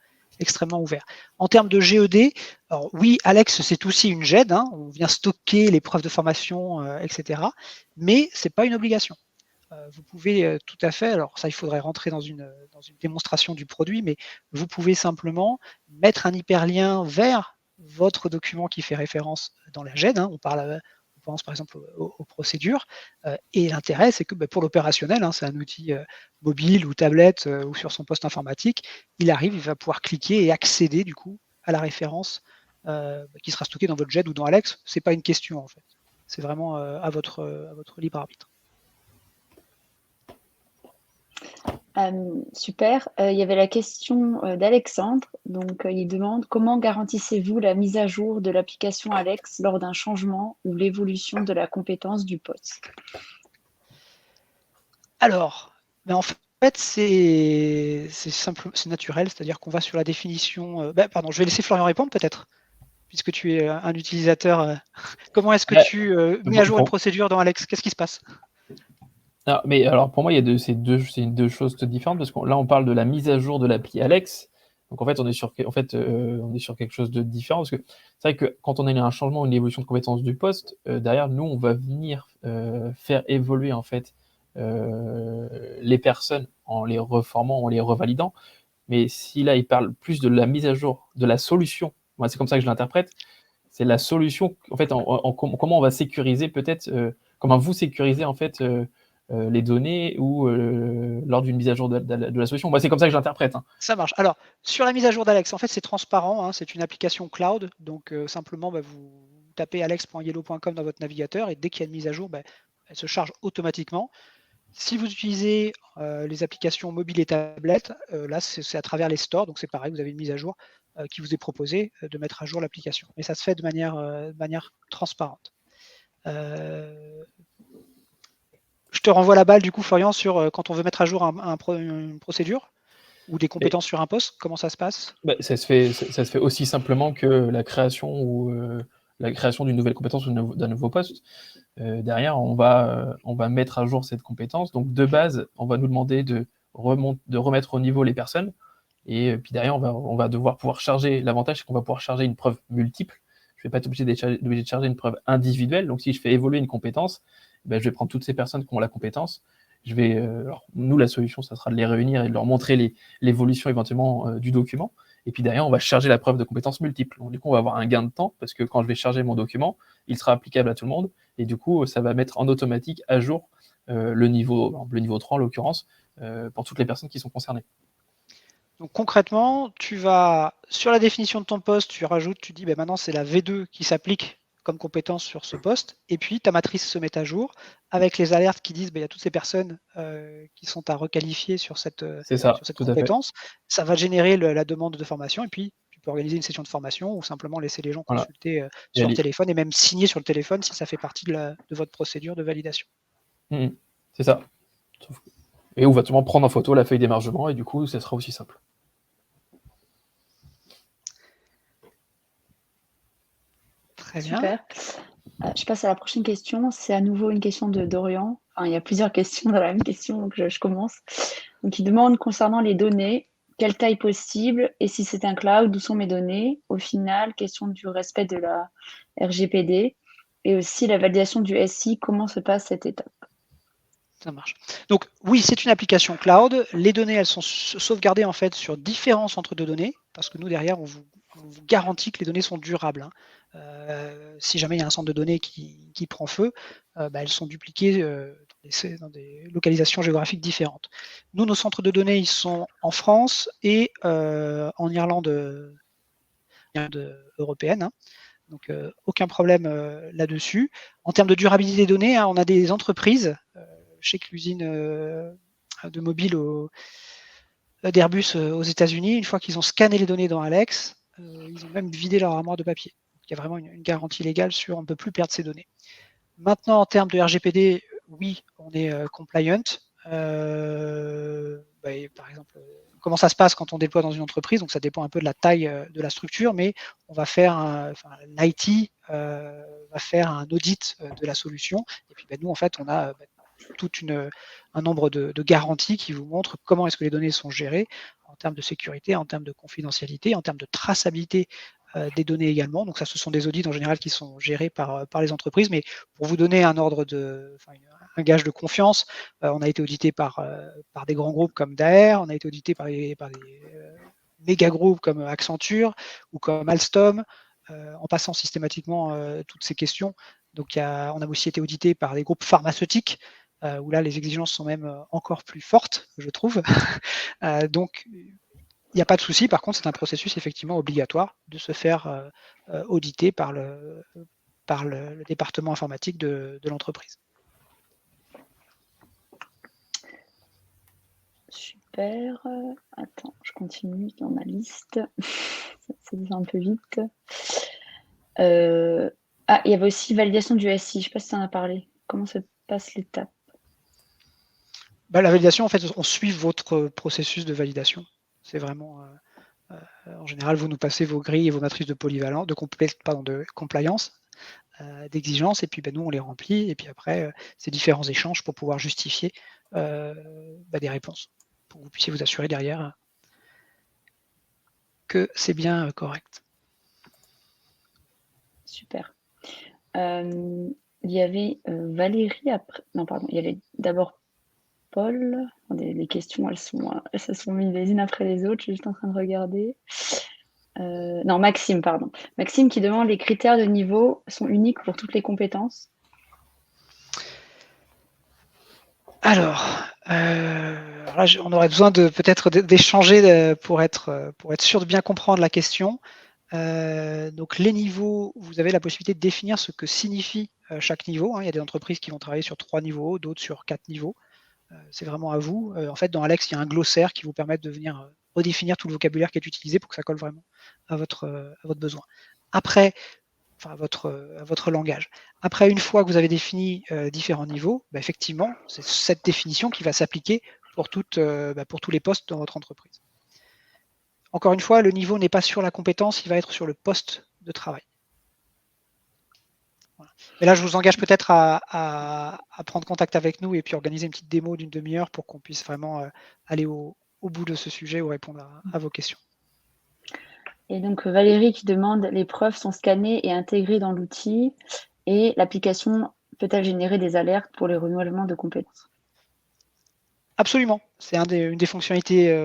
ouvert. En termes de GED, alors oui, Alex, c'est aussi une GED, on vient stocker les preuves de formation, etc. Mais ce n'est pas une obligation. Vous pouvez tout à fait, alors ça il faudrait rentrer dans une démonstration du produit, mais vous pouvez simplement mettre un hyperlien vers votre document qui fait référence dans la GED. On pense par exemple aux procédures. Et l'intérêt, c'est que pour l'opérationnel, c'est un outil mobile ou tablette ou sur son poste informatique, il va pouvoir cliquer et accéder du coup à la référence qui sera stockée dans votre GED ou dans Alex. Ce n'est pas une question en fait. C'est vraiment à votre libre arbitre. Super. Il y avait la question d'Alexandre. Donc, il demande comment garantissez-vous la mise à jour de l'application Alex lors d'un changement ou l'évolution de la compétence du poste? Alors, en fait, c'est simple, c'est naturel, c'est-à-dire qu'on va sur la définition. Pardon, je vais laisser Florian répondre peut-être, puisque tu es un utilisateur. Comment est-ce que tu mets à jour une procédure dans Alex? Qu'est-ce qui se passe? Mais alors pour moi, c'est deux choses différentes parce que là, on parle de la mise à jour de l'appli Alex. Donc en fait, on est sur quelque chose de différent parce que c'est vrai que quand on a un changement, une évolution de compétences du poste, derrière nous, on va venir faire évoluer en fait les personnes en les reformant, en les revalidant. Mais si là, il parle plus de la mise à jour de la solution, moi c'est comme ça que je l'interprète. C'est la solution en fait, comment on va sécuriser peut-être, comment vous sécurisez en fait les données ou lors d'une mise à jour de la solution. Moi, c'est comme ça que j'interprète. Ça marche. Alors, sur la mise à jour d'Alex, en fait, c'est transparent. C'est une application cloud. Donc, simplement, vous tapez alex.yellow.com dans votre navigateur et dès qu'il y a une mise à jour, elle se charge automatiquement. Si vous utilisez les applications mobiles et tablettes, là, c'est à travers les stores. Donc, c'est pareil, vous avez une mise à jour qui vous est proposée de mettre à jour l'application. Mais ça se fait de manière transparente. Je te renvoie la balle, du coup, Florian, sur quand on veut mettre à jour une procédure ou des compétences sur un poste. Comment ça se passe? Ça se fait aussi simplement que la création d'une nouvelle compétence ou d'un nouveau poste. Derrière, on va mettre à jour cette compétence. Donc, de base, on va nous demander de remettre au niveau les personnes. Et puis derrière, on va devoir pouvoir charger. L'avantage, c'est qu'on va pouvoir charger une preuve multiple. Je ne vais pas être obligé de charger une preuve individuelle. Donc, si je fais évoluer une compétence, je vais prendre toutes ces personnes qui ont la compétence. Alors, nous, la solution, ça sera de les réunir et de leur montrer l'évolution éventuellement du document. Et puis derrière, on va charger la preuve de compétences multiples. Donc, du coup, on va avoir un gain de temps parce que quand je vais charger mon document, il sera applicable à tout le monde. Et du coup, ça va mettre en automatique à jour le niveau 3 en l'occurrence, pour toutes les personnes qui sont concernées. Donc concrètement, tu vas sur la définition de ton poste, tu rajoutes, tu dis maintenant c'est la V2 qui s'applique comme compétence sur ce poste, et puis ta matrice se met à jour avec les alertes qui disent il y a toutes ces personnes qui sont à requalifier sur cette compétence. Ça va générer la demande de formation, et puis tu peux organiser une session de formation ou simplement laisser les gens consulter sur le téléphone et même signer sur le téléphone si ça fait partie de votre procédure de validation. C'est ça. Et on va tout prendre en photo la feuille d'émargement et du coup, ça sera aussi simple. Très bien. Super. Je passe à la prochaine question. C'est à nouveau une question de Dorian. Enfin, il y a plusieurs questions dans la même question, donc je commence. Donc, il demande concernant les données, quelle taille possible et si c'est un cloud, où sont mes données? Au final, question du respect de la RGPD et aussi la validation du SI, comment se passe cette étape? Ça marche. Donc oui, c'est une application cloud. Les données, elles sont sauvegardées en fait sur différents centres de données, parce que nous derrière, on vous garantit que les données sont durables. Si jamais il y a un centre de données qui prend feu, elles sont dupliquées dans des localisations géographiques différentes. Nous, nos centres de données, ils sont en France et en Irlande européenne. Donc aucun problème là-dessus. En termes de durabilité des données, on a des entreprises. Je sais que l'usine de mobile d'Airbus aux États-Unis, une fois qu'ils ont scanné les données dans Alex, ils ont même vidé leur armoire de papier. Donc, il y a vraiment une garantie légale sur on ne peut plus perdre ces données. Maintenant, en termes de RGPD, oui, on est compliant. Par exemple, comment ça se passe quand on déploie dans une entreprise? Donc, ça dépend un peu de la taille de la structure, mais on va faire l'IT va faire un audit de la solution. Et puis, nous, en fait, on a tout un nombre de garanties qui vous montrent comment est-ce que les données sont gérées en termes de sécurité, en termes de confidentialité, en termes de traçabilité des données également. Donc ça, ce sont des audits en général qui sont gérés par les entreprises. Mais pour vous donner un gage de confiance, on a été audité par des grands groupes comme Daher, on a été audité par des méga groupes comme Accenture ou comme Alstom, en passant systématiquement toutes ces questions. Donc on a aussi été audité par des groupes pharmaceutiques, où là les exigences sont même encore plus fortes, je trouve. Donc il n'y a pas de souci. Par contre, c'est un processus effectivement obligatoire de se faire auditer par le département informatique de l'entreprise. Super. Attends, je continue dans ma liste. Ça va un peu vite. Il y avait aussi validation du SI. Je ne sais pas si tu en as parlé. Comment se passe l'étape? La validation, en fait, on suit votre processus de validation. C'est vraiment, en général, vous nous passez vos grilles et vos matrices de polyvalence, de compliance, d'exigence, et puis nous, on les remplit, et puis après, c'est différents échanges pour pouvoir justifier des réponses, pour que vous puissiez vous assurer derrière que c'est bien correct. Super. Il y avait Valérie après. Non, pardon, il y avait d'abord Paul. Les questions, elles se sont mises les unes après les autres. Je suis juste en train de regarder. Non, Maxime, pardon. Maxime qui demande les critères de niveau sont uniques pour toutes les compétences. Alors là, on aurait besoin peut-être d'échanger pour être sûr de bien comprendre la question. Donc les niveaux, vous avez la possibilité de définir ce que signifie chaque niveau. Il y a des entreprises qui vont travailler sur 3 niveaux, d'autres sur 4 niveaux. C'est vraiment à vous. En fait, dans Alex, il y a un glossaire qui vous permet de venir redéfinir tout le vocabulaire qui est utilisé pour que ça colle vraiment à votre besoin. Après, à votre langage. Après, une fois que vous avez défini différents niveaux, effectivement, c'est cette définition qui va s'appliquer pour tous les postes dans votre entreprise. Encore une fois, le niveau n'est pas sur la compétence, il va être sur le poste de travail. Voilà. Mais là, je vous engage peut-être à prendre contact avec nous et puis organiser une petite démo d'une demi-heure pour qu'on puisse vraiment aller au au bout de ce sujet ou répondre à vos questions. Et donc Valérie qui demande, les preuves sont scannées et intégrées dans l'outil et l'application peut-elle générer des alertes pour les renouvellements de compétences? Absolument, c'est une des fonctionnalités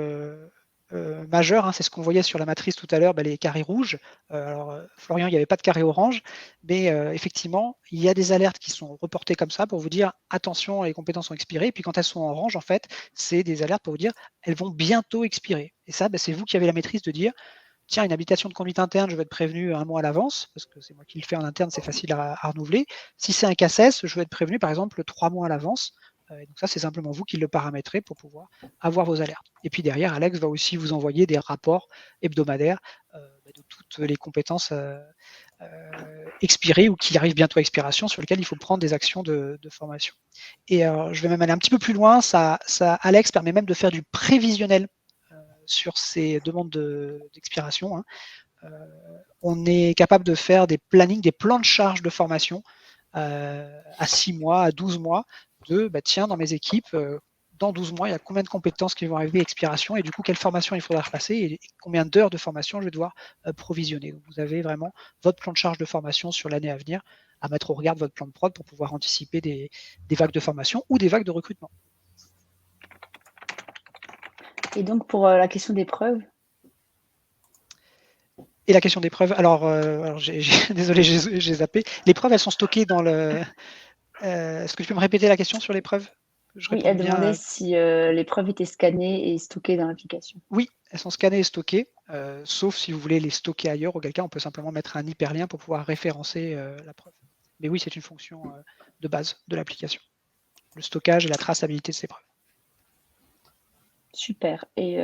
majeures, hein, c'est ce qu'on voyait sur la matrice tout à l'heure, les carrés rouges. Alors Florian, il n'y avait pas de carré orange, mais effectivement, il y a des alertes qui sont reportées comme ça pour vous dire attention, les compétences sont expirées. Et puis quand elles sont en orange, en fait, c'est des alertes pour vous dire elles vont bientôt expirer. Et ça, c'est vous qui avez la maîtrise de dire tiens, une habilitation de conduite interne, je vais être prévenu 1 mois à l'avance, parce que c'est moi qui le fais en interne, c'est facile à renouveler. Si c'est un CACES, je vais être prévenu par exemple 3 mois à l'avance. Et donc ça, c'est simplement vous qui le paramétrez pour pouvoir avoir vos alertes. Et puis derrière, Alex va aussi vous envoyer des rapports hebdomadaires de toutes les compétences expirées ou qui arrivent bientôt à expiration, sur lesquelles il faut prendre des actions de formation. Et je vais même aller un petit peu plus loin, Alex permet même de faire du prévisionnel sur ces demandes d'expiration. Hein. On est capable de faire des plannings, des plans de charge de formation à 6 mois, à 12 mois, tiens, dans mes équipes, dans 12 mois, il y a combien de compétences qui vont arriver à expiration et du coup, quelle formation il faudra passer et combien d'heures de formation je vais devoir provisionner. Donc, vous avez vraiment votre plan de charge de formation sur l'année à venir à mettre au regard de votre plan de prod pour pouvoir anticiper des vagues de formation ou des vagues de recrutement. Et donc, pour la question des preuves? Et la question des preuves, alors désolé, j'ai zappé. Les preuves, elles sont stockées dans le... Est-ce que tu peux me répéter la question sur les preuves? Oui, elle demandait si les preuves étaient scannées et stockées dans l'application. Oui, elles sont scannées et stockées, sauf si vous voulez les stocker ailleurs, auquel cas on peut simplement mettre un hyperlien pour pouvoir référencer la preuve. Mais oui, c'est une fonction de base de l'application. Le stockage et la traçabilité de ces preuves. Super. Et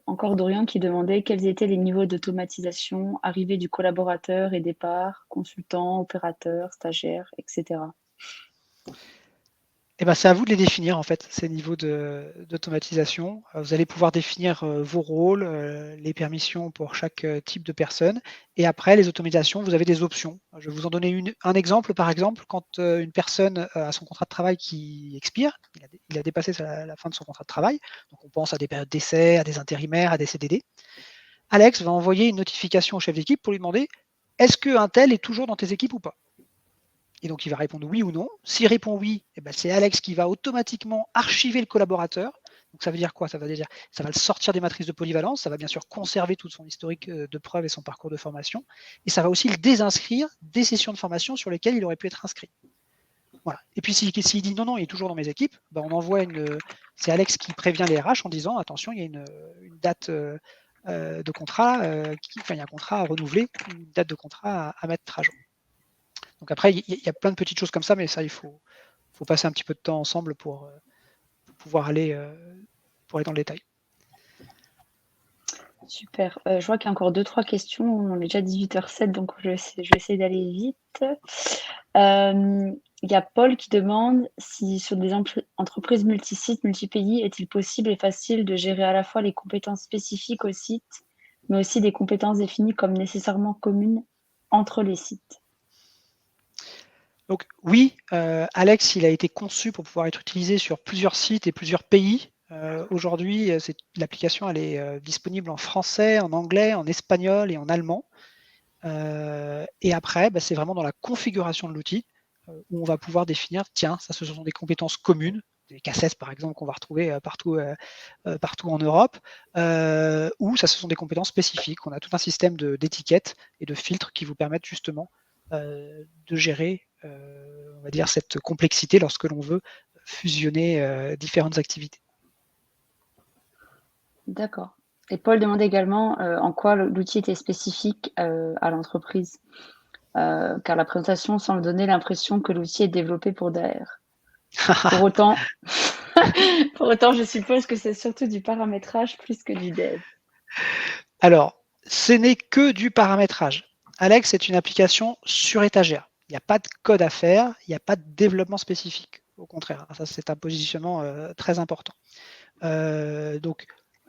encore Dorian qui demandait quels étaient les niveaux d'automatisation, arrivée du collaborateur et départ, consultant, opérateur, stagiaire, etc. Eh ben, c'est à vous de les définir en fait, ces niveaux d'automatisation. Vous allez pouvoir définir vos rôles, les permissions pour chaque type de personne. Et après, les automatisations, vous avez des options. Je vais vous en donner un exemple. Par exemple, quand une personne a son contrat de travail qui expire, il a dépassé la fin de son contrat de travail, donc on pense à des périodes d'essai, à des intérimaires, à des CDD. Alex va envoyer une notification au chef d'équipe pour lui demander est-ce qu'un tel est toujours dans tes équipes ou pas? Et donc, il va répondre oui ou non. S'il répond oui, c'est Alex qui va automatiquement archiver le collaborateur. Donc, ça veut dire quoi? Ça va le sortir des matrices de polyvalence. Ça va bien sûr conserver tout son historique de preuves et son parcours de formation. Et ça va aussi le désinscrire des sessions de formation sur lesquelles il aurait pu être inscrit. Voilà. Et puis, s'il dit non, il est toujours dans mes équipes, on envoie c'est Alex qui prévient les RH en disant attention, il y a une date de contrat, il y a un contrat à renouveler, une date de contrat à mettre à jour. Donc après, il y a plein de petites choses comme ça, mais ça, il faut passer un petit peu de temps ensemble pour pouvoir aller dans le détail. Super. Je vois qu'il y a encore 2-3 questions. On est déjà 18h07, donc je vais essayer d'aller vite. Il y a Paul qui demande si sur des entreprises multisites, multi-pays, est-il possible et facile de gérer à la fois les compétences spécifiques au site, mais aussi des compétences définies comme nécessairement communes entre les sites? Donc oui, Alex, il a été conçu pour pouvoir être utilisé sur plusieurs sites et plusieurs pays. Aujourd'hui, l'application elle est disponible en français, en anglais, en espagnol et en allemand. Et après, c'est vraiment dans la configuration de l'outil où on va pouvoir définir, tiens, ça ce sont des compétences communes, des CACES par exemple qu'on va retrouver partout en Europe, ou ça ce sont des compétences spécifiques. On a tout un système d'étiquettes et de filtres qui vous permettent justement de gérer, on va dire, cette complexité lorsque l'on veut fusionner différentes activités. D'accord. Et Paul demande également en quoi l'outil était spécifique à l'entreprise, car la présentation semble donner l'impression que l'outil est développé pour Daher. Pour autant, je suppose que c'est surtout du paramétrage plus que du dev. Alors, ce n'est que du paramétrage. Alex est une application sur étagère. Il n'y a pas de code à faire, il n'y a pas de développement spécifique. Au contraire, ça c'est un positionnement très important. Donc,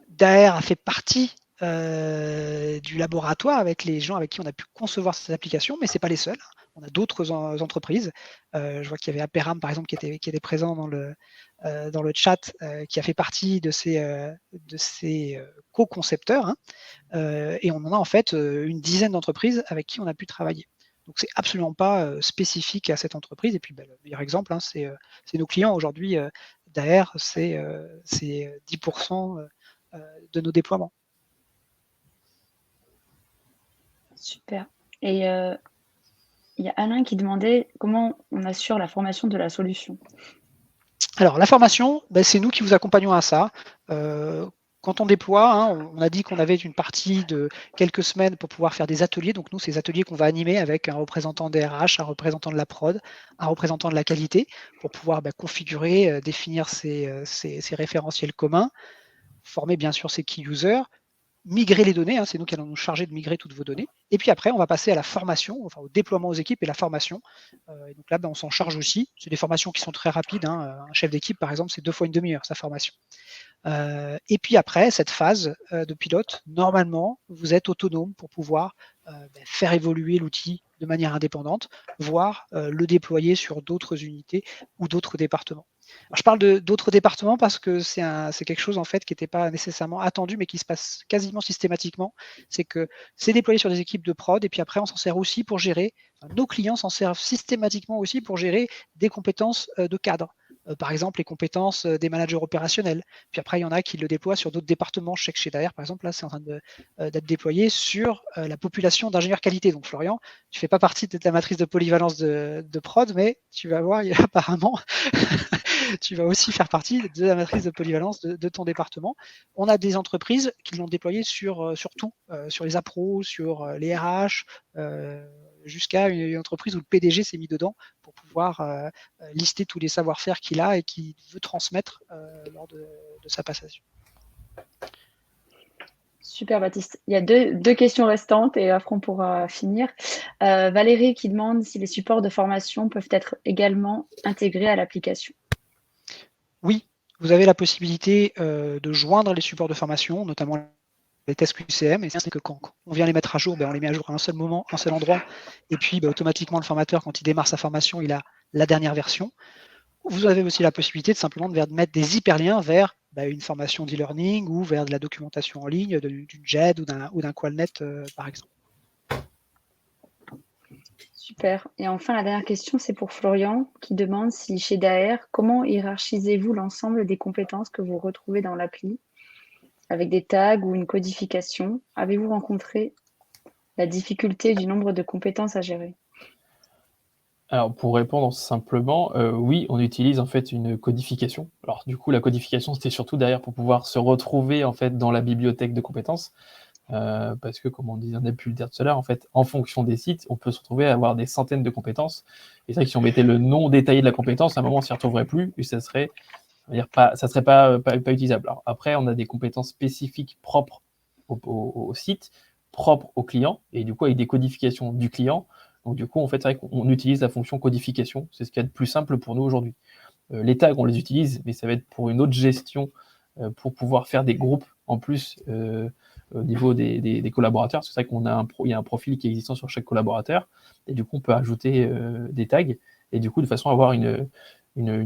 Daher a fait partie du laboratoire avec les gens avec qui on a pu concevoir cette application, mais ce n'est pas les seuls. On a d'autres entreprises. Je vois qu'il y avait Aperam, par exemple, qui était présent dans le chat, qui a fait partie de ces co-concepteurs. Hein. Et on en a en fait une dizaine d'entreprises avec qui on a pu travailler. Donc c'est absolument pas spécifique à cette entreprise. Et puis le meilleur exemple, hein, c'est nos clients aujourd'hui. Daher, c'est 10% de nos déploiements. Super. Et il y a Alain qui demandait comment on assure la formation de la solution. Alors la formation, c'est nous qui vous accompagnons à ça. Quand on déploie, hein, on a dit qu'on avait une partie de quelques semaines pour pouvoir faire des ateliers. Donc nous, ces ateliers qu'on va animer avec un représentant des RH, un représentant de la prod, un représentant de la qualité, pour pouvoir configurer, définir ces référentiels communs, former bien sûr ces key users, migrer les données, hein, c'est nous qui allons nous charger de migrer toutes vos données. Et puis après, on va passer à la formation, enfin au déploiement aux équipes et la formation. Et donc là, on s'en charge aussi. C'est des formations qui sont très rapides. Hein. Un chef d'équipe, par exemple, c'est 2 fois une demi-heure, sa formation. Et puis après, cette phase de pilote, normalement, vous êtes autonome pour pouvoir faire évoluer l'outil de manière indépendante, voire le déployer sur d'autres unités ou d'autres départements. Alors, je parle d'autres départements parce que c'est quelque chose en fait qui n'était pas nécessairement attendu, mais qui se passe quasiment systématiquement. C'est que c'est déployé sur des équipes de prod, et puis après, on s'en sert aussi pour gérer, nos clients s'en servent systématiquement aussi pour gérer des compétences de cadre. Par exemple, les compétences des managers opérationnels. Puis après, il y en a qui le déploient sur d'autres départements. Je sais que chez Daher, par exemple, là, c'est en train d'être déployé sur la population d'ingénieurs qualité. Donc, Florian, tu ne fais pas partie de la matrice de polyvalence de prod, mais tu vas voir, apparemment, tu vas aussi faire partie de la matrice de polyvalence de ton département. On a des entreprises qui l'ont déployé sur tout, sur les appros, sur les RH, jusqu'à une entreprise où le PDG s'est mis dedans pour pouvoir lister tous les savoir-faire qu'il a et qu'il veut transmettre lors de sa passation. Super Baptiste. Il y a deux questions restantes et après on pourra finir. Valérie qui demande si les supports de formation peuvent être également intégrés à l'application. Oui, vous avez la possibilité de joindre les supports de formation, notamment les tests QCM, et c'est que quand on vient les mettre à jour, on les met à jour à un seul moment, un seul endroit, et puis automatiquement le formateur, quand il démarre sa formation, il a la dernière version. Vous avez aussi la possibilité de simplement mettre des hyperliens vers une formation d'e-learning ou vers de la documentation en ligne, d'une JED ou d'un Qualnet, par exemple. Super. Et enfin, la dernière question, c'est pour Florian qui demande si chez Daher, comment hiérarchisez-vous l'ensemble des compétences que vous retrouvez dans l'appli avec des tags ou une codification? Avez-vous rencontré la difficulté du nombre de compétences à gérer? Alors, pour répondre simplement, oui, on utilise en fait une codification. Alors, du coup, la codification, c'était surtout derrière pour pouvoir se retrouver en fait dans la bibliothèque de compétences. Parce que, comme on disait depuis le dire tout à l'heure, en fait, en fonction des sites, on peut se retrouver à avoir des centaines de compétences. Et c'est vrai que si on mettait le nom détaillé de la compétence, à un moment, on s'y retrouverait plus et ça serait pas utilisable. Alors, après, on a des compétences spécifiques propres au site, propres au client, et du coup, avec des codifications du client. Donc, du coup, en fait, c'est vrai qu'on utilise la fonction codification. C'est ce qu'il y a de plus simple pour nous aujourd'hui. Les tags, on les utilise, mais ça va être pour une autre gestion, pour pouvoir faire des groupes en plus au niveau des collaborateurs. C'est vrai qu'il y a un profil qui est existant sur chaque collaborateur, et du coup, on peut ajouter des tags, et du coup, de façon à avoir une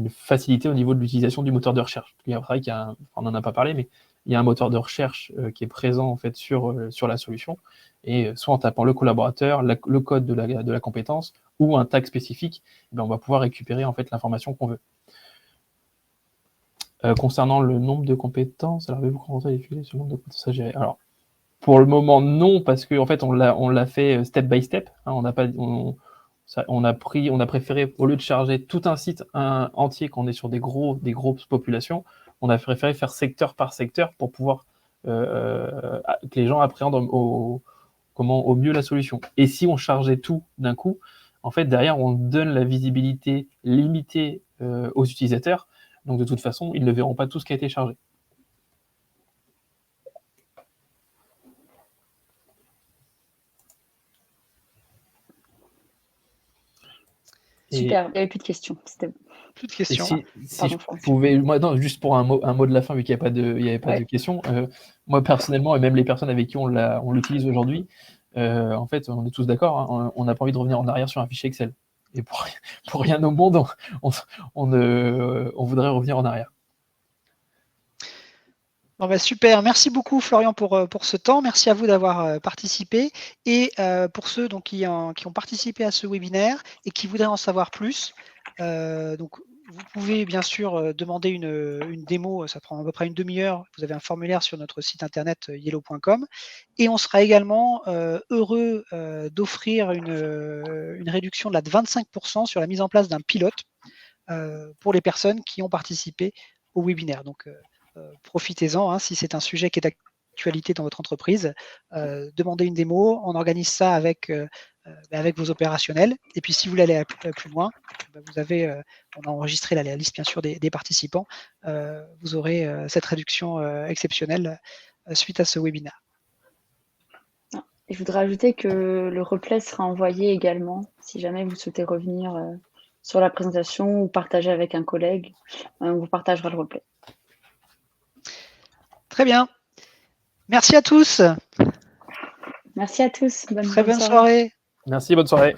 facilité au niveau de l'utilisation du moteur de recherche. C'est vrai on n'en a pas parlé, mais il y a un moteur de recherche qui est présent en fait sur la solution, et soit en tapant le collaborateur, le code de la compétence ou un tag spécifique, on va pouvoir récupérer en fait l'information qu'on veut. Concernant le nombre de compétences, alors avez-vous rencontré des difficultés sur le nombre de compétences à gérer? Alors, pour le moment, non, parce qu'en fait, on l'a fait step by step. Hein, on a préféré, au lieu de charger tout un site entier quand on est sur des grosses populations, on a préféré faire secteur par secteur pour pouvoir que les gens appréhendent au mieux la solution. Et si on chargeait tout d'un coup, en fait, derrière, on donne la visibilité limitée aux utilisateurs. Donc, de toute façon, ils ne verront pas tout ce qui a été chargé. Super, il n'y avait plus de questions. Plus de questions. Si je pouvais, juste pour un mot de la fin, vu qu'il n'y avait pas de questions, moi personnellement, et même les personnes avec qui on l'utilise aujourd'hui, en fait, on est tous d'accord, hein, on n'a pas envie de revenir en arrière sur un fichier Excel. Et pour rien au monde, on voudrait revenir en arrière. Bon, bah, super, merci beaucoup Florian pour ce temps, merci à vous d'avoir participé et pour ceux donc, qui ont participé à ce webinaire et qui voudraient en savoir plus, donc vous pouvez bien sûr demander une démo, ça prend à peu près une demi-heure, vous avez un formulaire sur notre site internet yellow.com et on sera également heureux d'offrir une réduction de 25% sur la mise en place d'un pilote pour les personnes qui ont participé au webinaire. Donc profitez-en, hein, si c'est un sujet qui est d'actualité dans votre entreprise, demandez une démo, on organise ça avec vos opérationnels. Et puis si vous voulez aller plus loin, vous avez, on a enregistré la liste bien sûr des participants. Vous aurez cette réduction exceptionnelle suite à ce webinaire. Et je voudrais ajouter que le replay sera envoyé également si jamais vous souhaitez revenir sur la présentation ou partager avec un collègue. On vous partagera le replay. Très bien. Merci à tous. Merci à tous. Très bonne soirée. Merci, bonne soirée.